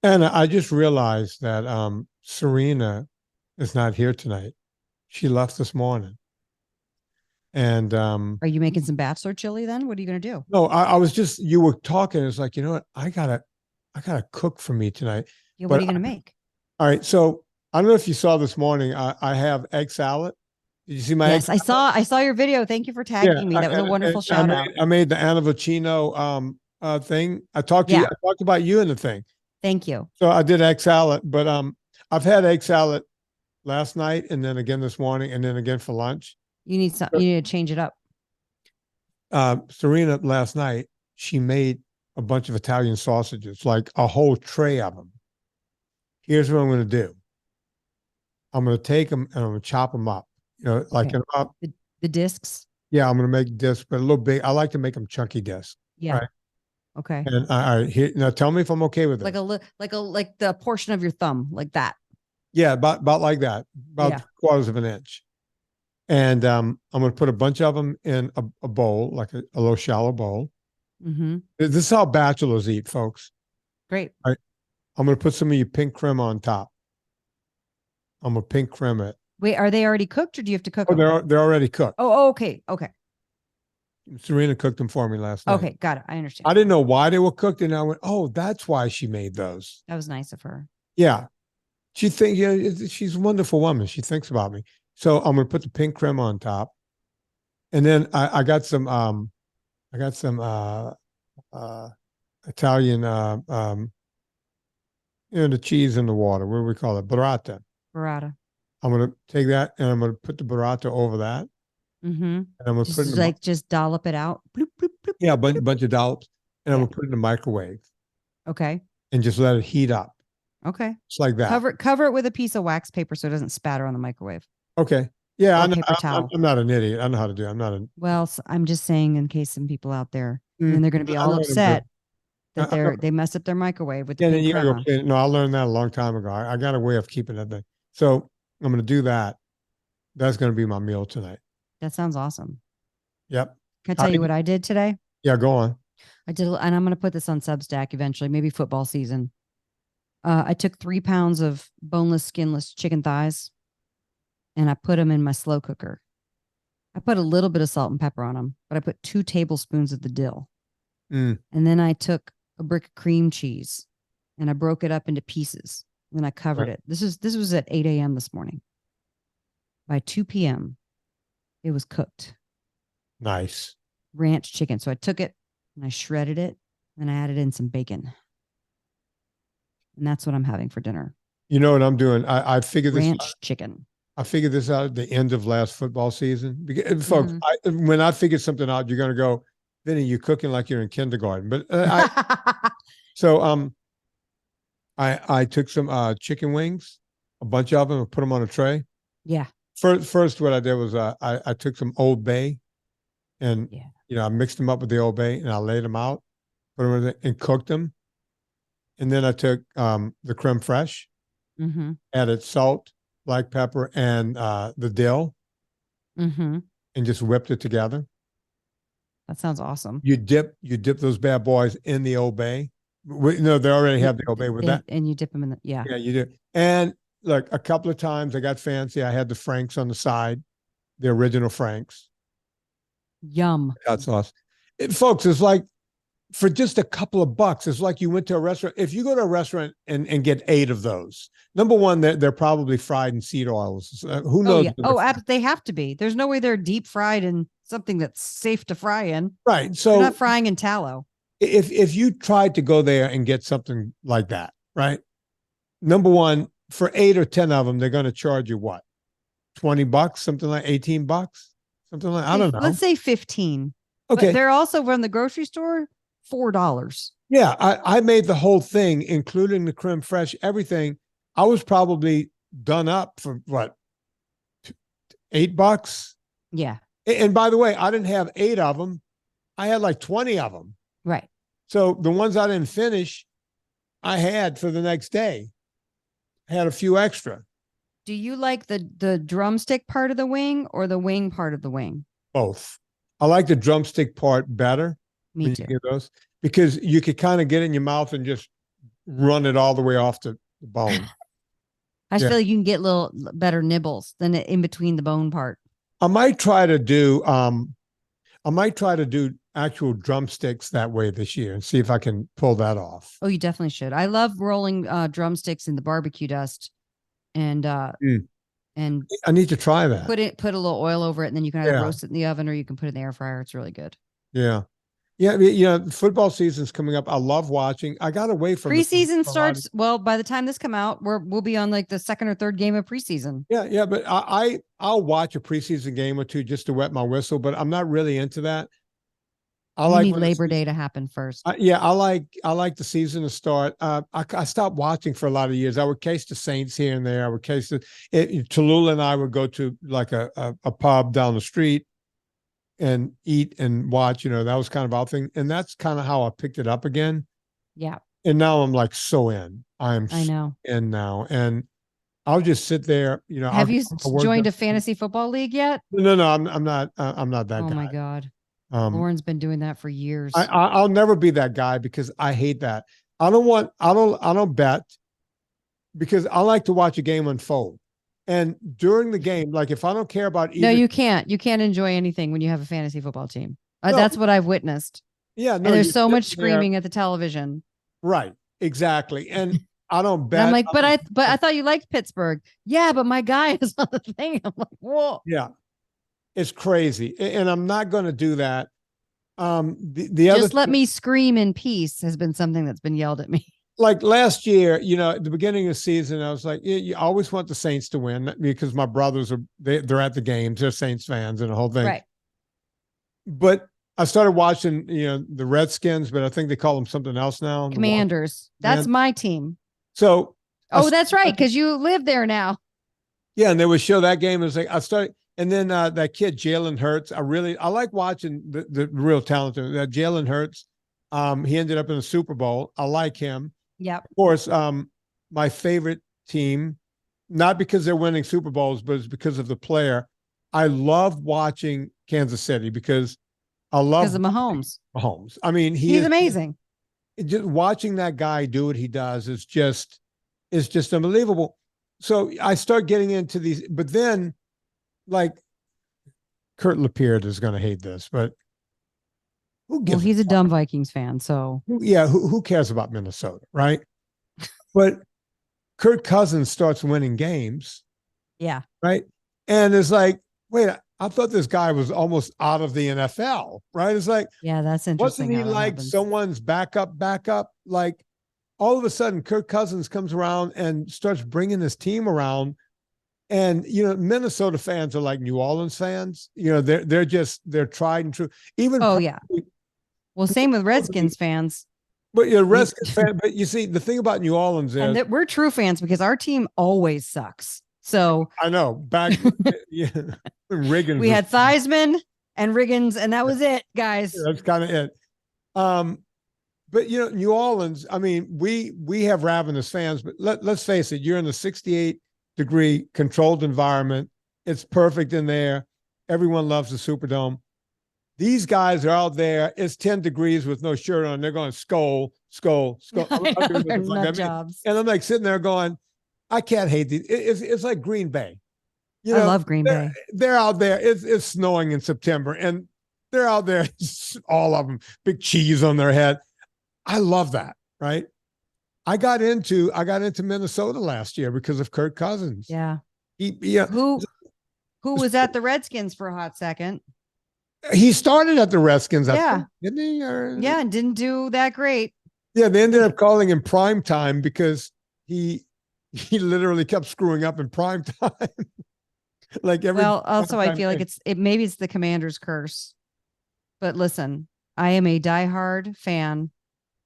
And I just realized that Serena is not here tonight. She left this morning. And are you making some bachelor chili then? What are you going to do? No, I was just, you were talking. It's like, you know what? I gotta cook for me tonight. Yeah, what are you going to make? All right. So I don't know if you saw this morning, I have egg salad. Did you see my egg salad? I saw your video. Thank you for tagging me. That was a wonderful shout out. I made the Anna Vocino thing. I talked about you in the thing. Thank you. So I did egg salad, but I've had egg salad last night and then again this morning and then again for lunch. You need some. You need to change it up. Serena last night, she made a bunch of Italian sausages, like a whole tray of them. Here's what I'm going to do. I'm going to take them and I'm going to chop them up. You know, like Okay. The discs. Yeah, I'm going to make discs, but a little big. I like to make them chunky discs. Yeah. Right? Okay. And I here now. Tell me if I'm okay with it. Like the portion of your thumb, like that. Yeah, about like that, about Yeah. 3/4 of an inch. And I'm going to put a bunch of them in a bowl, like a little shallow bowl. Mm-hmm. This is how bachelors eat, folks. Great. I'm going to put some of your pink crema on top. I'm going to pink crema it. Wait, are they already cooked or do you have to cook Oh, them? they're already cooked. Oh, okay. Okay. Serena cooked them for me last night. Okay. Got it. I understand. I didn't know why they were cooked, and I went, "Oh, that's why she made those." That was nice of her. Yeah, she thinks. Yeah, she's a wonderful woman. She thinks about me. So I'm gonna put the pink crema on top, and then I got some Italian the cheese in the water. What do we call it? Burrata. Burrata. I'm gonna take that and I'm gonna put the burrata over that. Mm-hmm. And I'm gonna put it in just dollop it out. Bloop, bloop, bloop. a bunch of dollops, and I'm gonna put it in the microwave. Okay. And just let it heat up. Okay. It's like that. Cover it with a piece of wax paper so it doesn't spatter on the microwave. Okay. Yeah, Or paper towel. I'm not an idiot. I know how to do it. I'm not a. Well, I'm just saying in case some people out there, and they're going to be all upset that they messed up their microwave with the pink crema. No, I learned that a long time ago. I got a way of keeping that thing. So I'm going to do that. That's going to be my meal tonight. That sounds awesome. Yep. Can I tell you what I did today? Yeah, go on. I did, and I'm going to put this on Substack eventually, maybe football season. I took 3 pounds of boneless, skinless chicken thighs, and I put them in my slow cooker. I put a little bit of salt and pepper on them, but I put 2 tablespoons of the dill. And then I took a brick of cream cheese and I broke it up into pieces. And then I covered it. This was at 8 a.m. this morning. By 2 p.m., it was cooked. Nice. Ranch chicken. So I took it and I shredded it and I added in some bacon. And that's what I'm having for dinner. You know what I'm doing? I figured this ranch chicken. I figured this out at the end of last football season. Because, folks, when I figured something out, you're going to go, Vinnie, you're cooking like you're in kindergarten. But I took some chicken wings, a bunch of them, and put them on a tray. Yeah. First, what I did was I took some Old Bay, and I mixed them up with the Old Bay, and I laid them out, put them in there, and cooked them. And then I took the creme fraiche, added salt, black pepper, and the dill, and just whipped it together. That sounds awesome. You dip those bad boys in the Old Bay. No, they already have the Old Bay with that. And you dip them in the, yeah, you do. And look, a couple of times I got fancy. I had the Franks on the side, the original Franks. Yum. Hot sauce. Folks, it's like, for just a couple of bucks, it's like you went to a restaurant. If you go to a restaurant and get 8 of those, number one, they're probably fried in seed oils. Who knows? They have to be. There's no way they're deep fried in something that's safe to fry in. Right. So they're not frying in tallow. If you tried to go there and get something like that, right? Number one, for 8 or 10 of them, they're going to charge you what? $20, something like $18, something like, I don't know. Let's say 15. Okay. But they're also from the grocery store, $4. Yeah, I made the whole thing, including the creme fraiche, everything. I was probably done up for what, $8? Yeah. And by the way, I didn't have 8 of them. I had like 20 of them. Right. So the ones I didn't finish, I had for the next day. I had a few extra. Do you like the drumstick part of the wing or the wing part of the wing? Both. I like the drumstick part better. Me too. Those, because you could kind of get in your mouth and just run it all the way off the bone. I feel like you can get little better nibbles than in between the bone part. I might try to do actual drumsticks that way this year and see if I can pull that off. Oh, you definitely should. I love rolling drumsticks in the barbecue dust, and and I need to try that. Put a little oil over it, and then you can either roast it in the oven or you can put it in the air fryer. It's really good. Yeah. Yeah, the football season's coming up. I love watching. I got away from preseason starts. Well, by the time this come out, we'll be on like the second or third game of preseason. Yeah, but I'll watch a preseason game or two just to wet my whistle, but I'm not really into that. You need Labor Day to happen first. I like the season to start. I stopped watching for a lot of years. I would case the Saints here and there. I would case Tallulah and I would go to like a pub down the street and eat and watch. That was kind of our thing, and that's kind of how I picked it up again. Yeah. And now I'm like so in. I know in now, and I'll just sit there. Have you joined a fantasy football league yet? No, I'm not. I'm not that guy. Oh my God. Lauren's been doing that for years. I'll never be that guy because I hate that. I don't bet because I like to watch a game unfold. And during the game, like if I don't care about no, you can't enjoy anything when you have a fantasy football team. No. That's what I've witnessed. Yeah. No, and there's so much screaming at the television. Right. Exactly. And I don't bet. And I'm like, but I thought you liked Pittsburgh. Yeah, but my guy is on the thing. I'm like, whoa. Yeah. It's crazy. And I'm not going to do that. Just let me scream in peace has been something that's been yelled at me. Like last year, at the beginning of the season, I was like, you always want the Saints to win because my brothers they're at the games, they're Saints fans and the whole thing. Right. But I started watching, the Redskins, but I think they call them something else now. Commanders. That's my team. So. That's right. Because you live there now. Yeah. And they would show that game. It was like, I started. And then that kid, Jalen Hurts, I like watching the real talented. That Jalen Hurts, he ended up in the Super Bowl. I like him. Yep. Of course, my favorite team, not because they're winning Super Bowls, but it's because of the player. I love watching Kansas City because I love because of Mahomes. Mahomes. I mean, he's amazing. Just watching that guy do what he does is just unbelievable. So I start getting into these, but then. Like Kurt Lapierre is going to hate this, but who gives? Well, he's a dumb Vikings fan, so who cares about Minnesota, right? But Kirk Cousins starts winning games, right? And it's like, wait, I thought this guy was almost out of the NFL, right? It's like, that's interesting. Wasn't he like someone's backup? Like all of a sudden, Kirk Cousins comes around and starts bringing his team around. And, Minnesota fans are like New Orleans fans. They're tried and true. Even well, same with Redskins fans. But Redskins fan. But you see, the thing about New Orleans is and we're true fans because our team always sucks. So I know back Riggins. We had Theismann and Riggins, and that was it, guys. Yeah, that's kind of it. But New Orleans. I mean, we have ravenous fans, but let's face it. You're in the 68-degree controlled environment. It's perfect in there. Everyone loves the Superdome. These guys are out there. It's 10 degrees with no shirt on. They're going skull. They're nut jobs. And I'm like sitting there going, I can't hate these. It's like Green Bay. I love Green Bay. They're out there. It's snowing in September, and they're out there. All of them, big cheese on their head. I love that. Right. I got into Minnesota last year because of Kirk Cousins. Yeah. Who was at the Redskins for a hot second? He started at the Redskins, I think, didn't he? And didn't do that great. Yeah, they ended up calling him prime time because he literally kept screwing up in prime time. Also I feel like maybe it's the Commander's curse. But listen, I am a diehard fan.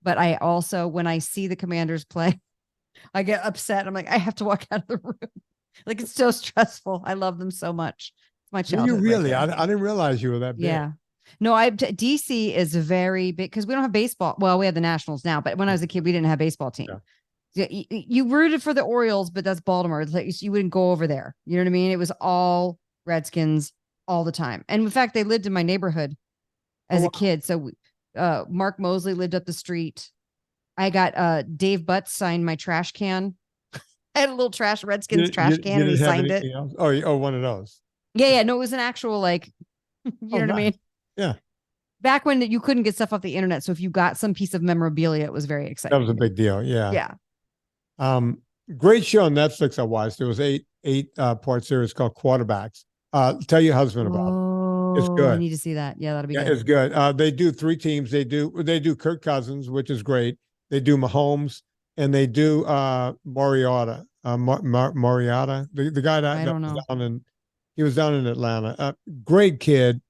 But I also, when I see the Commanders play, I get upset. I'm like, I have to walk out of the room. Like, it's so stressful. I love them so much. It's my childhood. You really? I didn't realize you were that big. Yeah. No, DC is very big because we don't have baseball. Well, we have the Nationals now, but when I was a kid, we didn't have a baseball team. Yeah. You rooted for the Orioles, but that's Baltimore. Like, you wouldn't go over there. You know what I mean? It was all Redskins all the time. And in fact, they lived in my neighborhood as a kid. So Mark Mosley lived up the street. I got Dave Butts signed my trash can. I had a little Redskins trash can, and he signed it. Else? Oh, one of those. Yeah. No, it was an actual you know what I mean? Yeah. Back when you couldn't get stuff off the internet, so if you got some piece of memorabilia, it was very exciting. That was a big deal. Yeah. Yeah. Great show on Netflix. I watched. There was eight part series called Quarterbacks. Tell your husband about it. It's I good. need to see that. Yeah, that'll be Yeah, good. it's good. They do 3 teams. They do Kirk Cousins, which is great. They do Mahomes, and they do Mariota. Mariota, the guy I that don't was know. he was down in Atlanta. Great kid.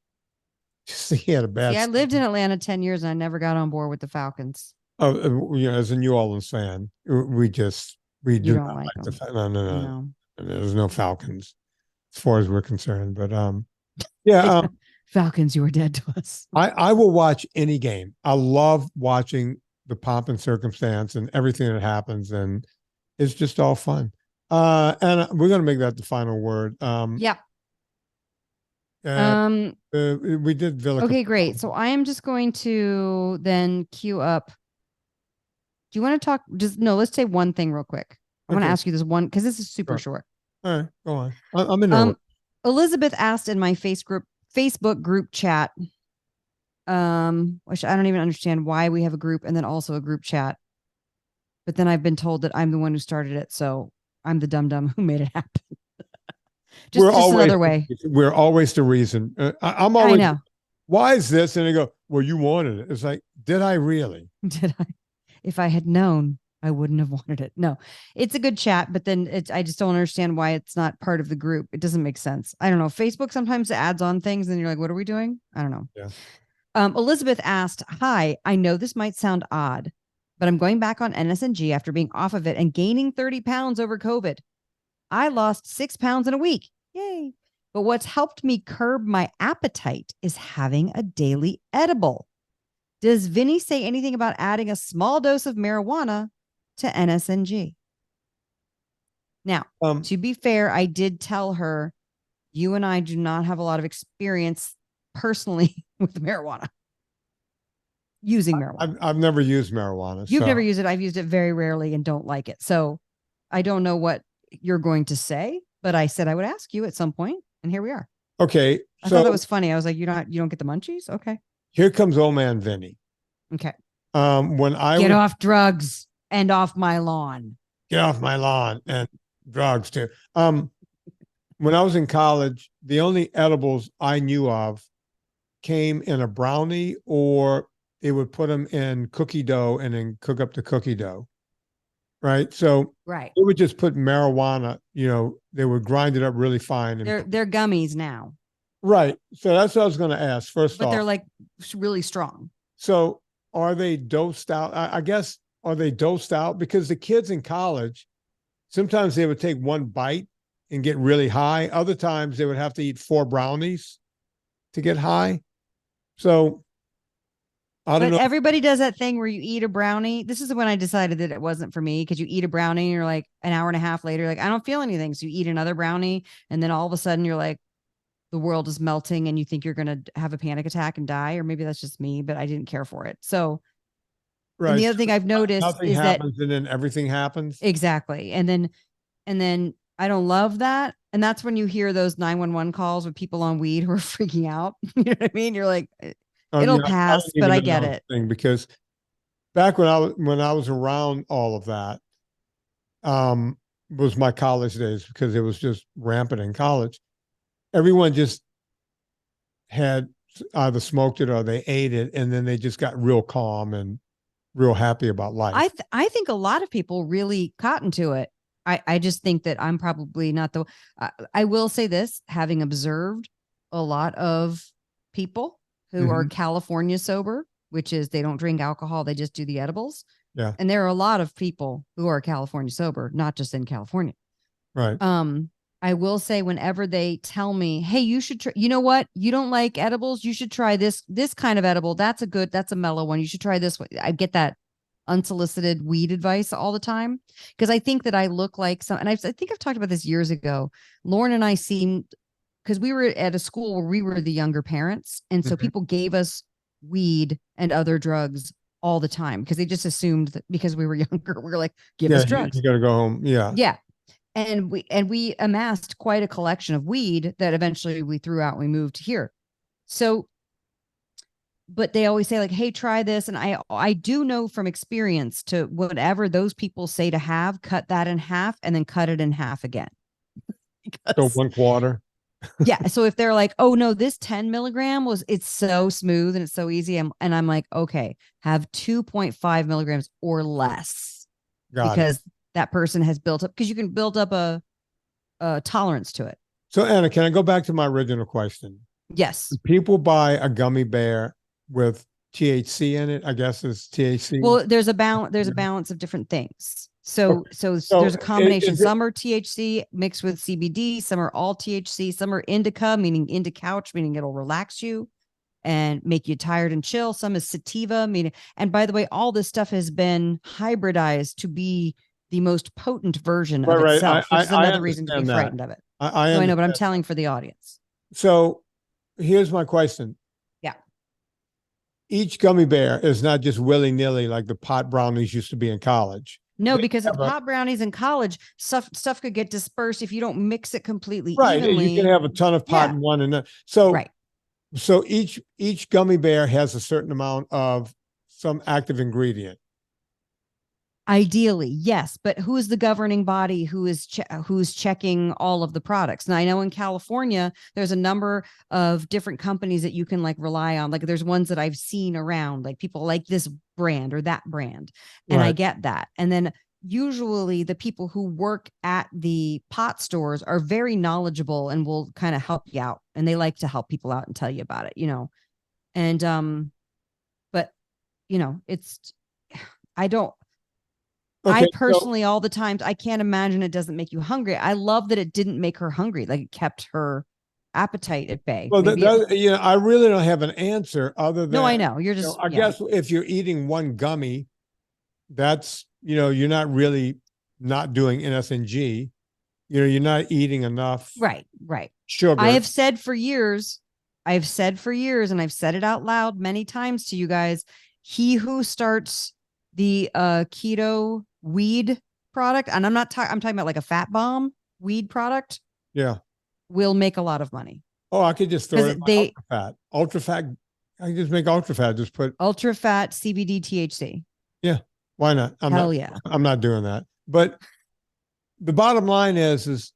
Just he had a bad. See, I lived in Atlanta 10 years and I never got on board with the Falcons. As a New Orleans fan, we You do don't not like like the them. no. No. There's no Falcons as far as we're concerned. But yeah, Falcons, you are dead to us. I will watch any game. I love watching the pomp and circumstance and everything that happens, and it's just all fun. And we're gonna make that the final word. Yeah. We did Villa. Okay, great. So I am just going to then queue up. Do you want to talk? Let's say one thing real quick. I want to ask you this one because this is super short. All right, go on. I'm in. Elizabeth asked in my Facebook group chat, which I don't even understand why we have a group and then also a group chat. But then I've been told that I'm the one who started it, so I'm the dum-dum who made it happen. just another way. We're always the reason. I'm always. I know. Why is this? And they go, well, you wanted it. It's like, did I really? Did I? If I had known, I wouldn't have wanted it. No, it's a good chat, but then I just don't understand why it's not part of the group. It doesn't make sense. I don't know. Facebook sometimes adds on things and you're like, what are we doing? I don't know. Yeah. Elizabeth asked, hi, I know this might sound odd, but I'm going back on NSNG after being off of it and gaining 30 pounds over COVID. I lost 6 pounds in a week. Yay. But what's helped me curb my appetite is having a daily edible. Does Vinnie say anything about adding a small dose of marijuana to NSNG? Now, to be fair, I did tell her, you and I do not have a lot of experience personally with marijuana. Using marijuana. I've never used marijuana. You've never used it. I've used it very rarely and don't like it. So I don't know what you're going to say, but I said I would ask you at some point, and here we are. Okay. I thought that was funny. I was like, you don't get the munchies? Okay. Here comes old man Vinnie. Okay. When I get off drugs and off my lawn. Get off my lawn and drugs too. When I was in college, the only edibles I knew of came in a brownie, or they would put them in cookie dough and then cook up the cookie dough. Right. So right. They would just put marijuana, they would grind it up really fine. And they're gummies now. Right. So that's what I was going to ask first off. But they're like really strong. So are they dosed out? I guess, are they dosed out? Because the kids in college, sometimes they would take one bite and get really high. Other times they would have to eat 4 brownies to get high. So I don't know. Everybody does that thing where you eat a brownie. This is when I decided that it wasn't for me, because you eat a brownie and you're like an hour and a half later, like, I don't feel anything. So you eat another brownie and then all of a sudden you're like, the world is melting and you think you're going to have a panic attack and die. Or maybe that's just me, but I didn't care for it. So right. And the other thing I've noticed is happens and then everything happens. Exactly. And then I don't love that. And that's when you hear those 911 calls with people on weed who are freaking out. You know what I mean? You're like, it'll pass, but I get it. Because back when I was around all of that, was my college days, because it was just rampant in college. Everyone just had either smoked it or they ate it, and then they just got real calm and real happy about life. I think a lot of people really cotton to it. I just think that I'm probably not the. I will say this, having observed a lot of people who are California sober, which is they don't drink alcohol, they just do the edibles. Yeah. And there are a lot of people who are California sober, not just in California. Right. I will say, whenever they tell me, hey, you should try, you know what? You don't like edibles. You should try this kind of edible. That's a mellow one. You should try this one. I get that unsolicited weed advice all the time, because I think that I look like and I think I've talked about this years ago. Lauren and I seemed, because we were at a school where we were the younger parents. And so people gave us weed and other drugs all the time, because they just assumed that because we were younger, we were like, give us drugs. You got to go home. Yeah. Yeah. And we amassed quite a collection of weed that eventually we threw out and we moved here. So, but they always say like, hey, try this. And I do know from experience, to whatever those people say to have, cut that in half and then cut it in half again. So 1/4. Yeah. So if they're like, oh no, this 10 milligram it's so smooth and it's so easy. I'm like, okay, have 2.5 milligrams or less Got it. because that person has built up, because you can build up a tolerance to it. So Anna, can I go back to my original question? Yes. People buy a gummy bear with THC in it, I guess is THC. Well, there's a balance of different things. So there's a combination. Some are THC mixed with CBD, some are all THC, some are indica, meaning couch, meaning it'll relax you and make you tired and chill. Some is sativa, meaning, and by the way, all this stuff has been hybridized to be the most potent version of itself, which is another reason to be frightened of it. I know, but I'm telling for the audience. So here's my question. Yeah. Each gummy bear is not just willy-nilly like the pot brownies used to be in college. No, because at the pot brownies in college, stuff could get dispersed if you don't mix it completely right. evenly. You can have a ton of pot in one and that. So, right. So each gummy bear has a certain amount of some active ingredient. Ideally, yes, but who is the governing body who's checking all of the products? And I know in California, there's a number of different companies that you can like rely on. Like there's ones that I've seen around, like people like this brand or that brand. And right. I get that. And then usually the people who work at the pot stores are very knowledgeable and will kind of help you out. And they like to help people out and tell you about it, you know? And, but you know, I personally, all the time, I can't imagine it doesn't make you hungry. I love that it didn't make her hungry. Like it kept her appetite at bay. Well, I really don't have an answer other than. No, I know. You're just, I guess if you're eating one gummy, that's, you're not really not doing NSNG. You're not eating enough. Right. Sugar. I have said for years, and I've said it out loud many times to you guys, he who starts the keto weed product, and I'm talking about like a fat bomb weed product. Yeah. Will make a lot of money. Oh, I could just throw it ultra fat. I can just make ultra fat. Just put ultra fat CBD THC. Yeah. Why not? I'm not doing that. But the bottom line is,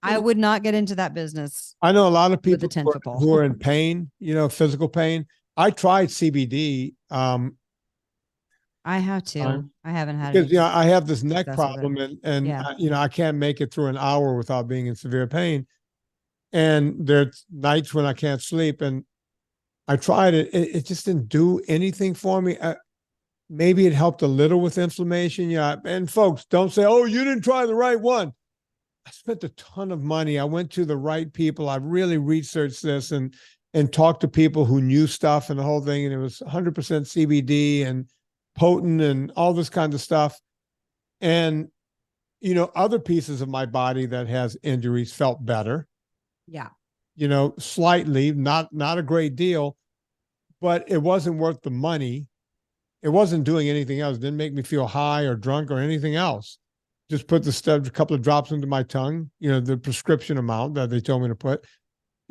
I would not get into that business. I know a lot of people who are in pain, physical pain. I tried CBD. I have to. I haven't had it. Because, I have this neck problem and I can't make it through an hour without being in severe pain. And there's nights when I can't sleep, and I tried it. It just didn't do anything for me. Maybe it helped a little with inflammation. Yeah. And folks, don't say, oh, you didn't try the right one. I spent a ton of money. I went to the right people. I really researched this and talked to people who knew stuff and the whole thing. And it was 100% CBD and potent and all this kind of stuff. And, other pieces of my body that has injuries felt better. Yeah. Slightly, not a great deal, but it wasn't worth the money. It wasn't doing anything else. It didn't make me feel high or drunk or anything else. Just put a couple of drops into my tongue, the prescription amount that they told me to put.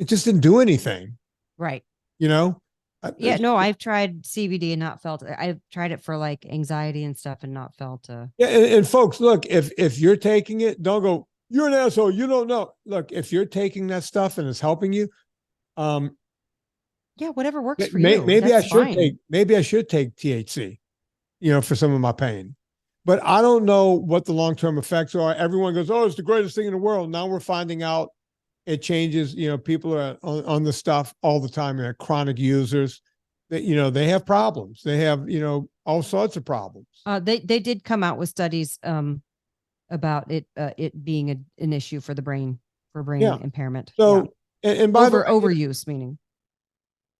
It just didn't do anything. Right. Yeah, no, I've tried CBD and not felt it. I've tried it for like anxiety and stuff and not felt Yeah, and folks, look, if you're taking it, don't go, you're an asshole, you don't know. Look, if you're taking that stuff and it's helping you, yeah, whatever works for you. Maybe I should take THC, for some of my pain. But I don't know what the long-term effects are. Everyone goes, oh, it's the greatest thing in the world. Now we're finding out it changes. People are on the stuff all the time. They're chronic users. That they have problems. They have all sorts of problems. They did come out with studies about it being an issue for the brain, impairment. So and by the way, overuse, meaning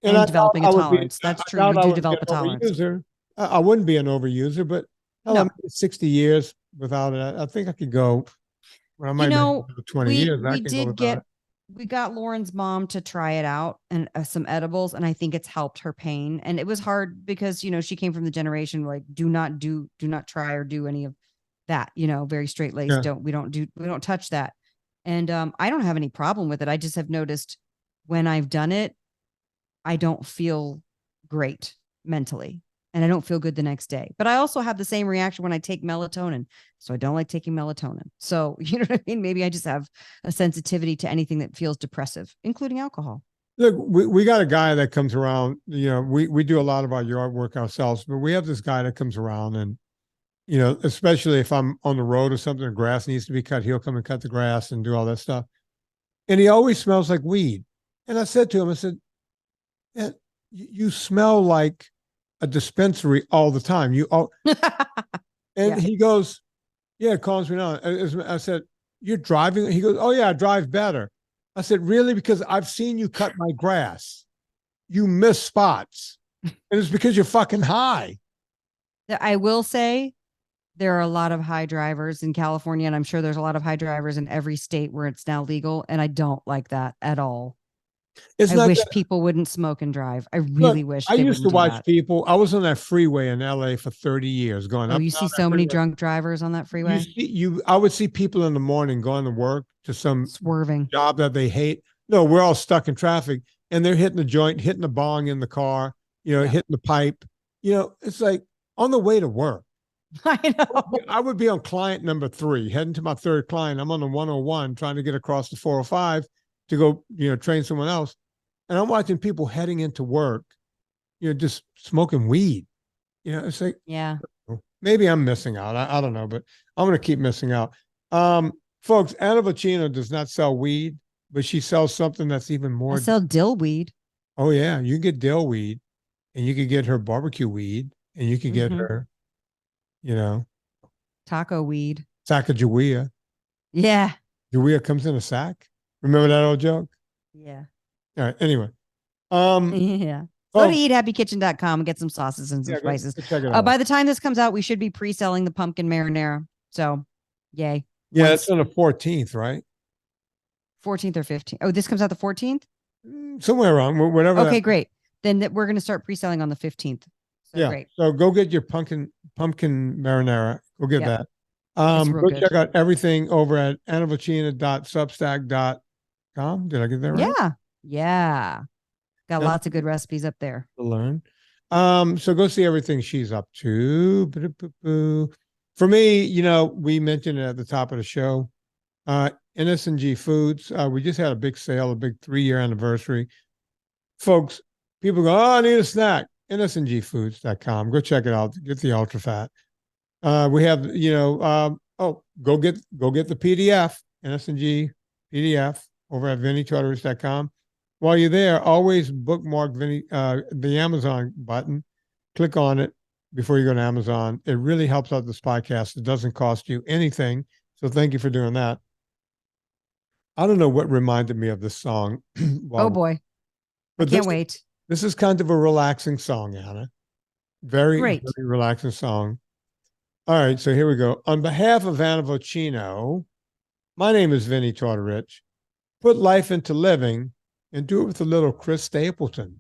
and developing a tolerance. That's true. You do develop a tolerance. I wouldn't be an overuser, but I'm 60 years without it. I think I could go. Well, I might 20 years. We got Lauren's mom to try it out and some edibles, and I think it's helped her pain. And it was hard because she came from the generation like do not try or do any of that. Very straight laced. Yeah. We don't touch that. And I don't have any problem with it. I just have noticed when I've done it, I don't feel great mentally. and I don't feel good the next day. But I also have the same reaction when I take melatonin. So I don't like taking melatonin. So, you know what I mean? Maybe I just have a sensitivity to anything that feels depressive, including alcohol. Look, we got a guy that comes around, you know, we do a lot of our yard work ourselves, but we have this guy that comes around and, you know, especially if I'm on the road or something, the grass needs to be cut, he'll come and cut the grass and do all that stuff. And he always smells like weed. And I said to him, I said, yeah, you smell like a dispensary all the time. And he goes, yeah, it calms me down. I said, you're driving? He goes, oh yeah, I drive better. I said, really? Because I've seen you cut my grass. You miss spots. And it's because you're fucking high. I will say there are a lot of high drivers in California, and I'm sure there's a lot of high drivers in every state where it's now legal. And I don't like that at all. I wish people wouldn't smoke and drive. I really wish. I used to watch people. I was on that freeway in LA for 30 years going up. You see so many drunk drivers on that freeway. I would see people in the morning going to work to some swerving job that they hate. No, we're all stuck in traffic and they're hitting the joint, hitting the bong in the car, you know, hitting the pipe. You know, it's like on the way to work. I know. I would be on client number 3, heading to my 3rd client. I'm on the 101 trying to get across the 405 to go, you know, train someone else. And I'm watching people heading into work, you know, just smoking weed. You know, it's like, yeah, maybe I'm missing out. I don't know, but I'm going to keep missing out. Folks, Anna Vocino does not sell weed, but she sells something that's even more. I sell dill weed. Oh yeah. You can get dill weed and you can get her barbecue weed and you can get her, you know, taco weed. Sacagawea. Yeah. Jawea comes in a sack. Remember that old joke? Yeah. All right. Anyway. Yeah. Go to eathappykitchen.com and get some sauces and some spices. By the time this comes out, we should be pre-selling the pumpkin marinara. So yay. Yeah, it's on the 14th, right? 14th or 15th. Oh, this comes out the 14th? Somewhere around, whatever. Okay, great. Then we're going to start pre-selling on the 15th. So yeah. Great. So go get your pumpkin marinara. Go get that. Go check out everything over at annavocino.substack.com. Did I get that right? Yeah. Yeah. Got lots of good recipes up there to learn. So go see everything she's up to. For me, you know, we mentioned it at the top of the show. NSNG Foods. We just had a big sale, a big 3-year anniversary. Folks, people go, oh, I need a snack. NSNGfoods.com. Go check it out. Get the ultra fat. We have, you know, go get the PDF, NSNG PDF over at VinnieTortorich.com. While you're there, always bookmark the Amazon button. Click on it before you go to Amazon. It really helps out this podcast. It doesn't cost you anything. So thank you for doing that. I don't know what reminded me of this song. Oh boy. I can't wait. This is kind of a relaxing song, Anna. Very relaxing song. All right, so here we go. On behalf of Anna Vocino, my name is Vinnie Tortorich. Put life into living and do it with a little Chris Stapleton.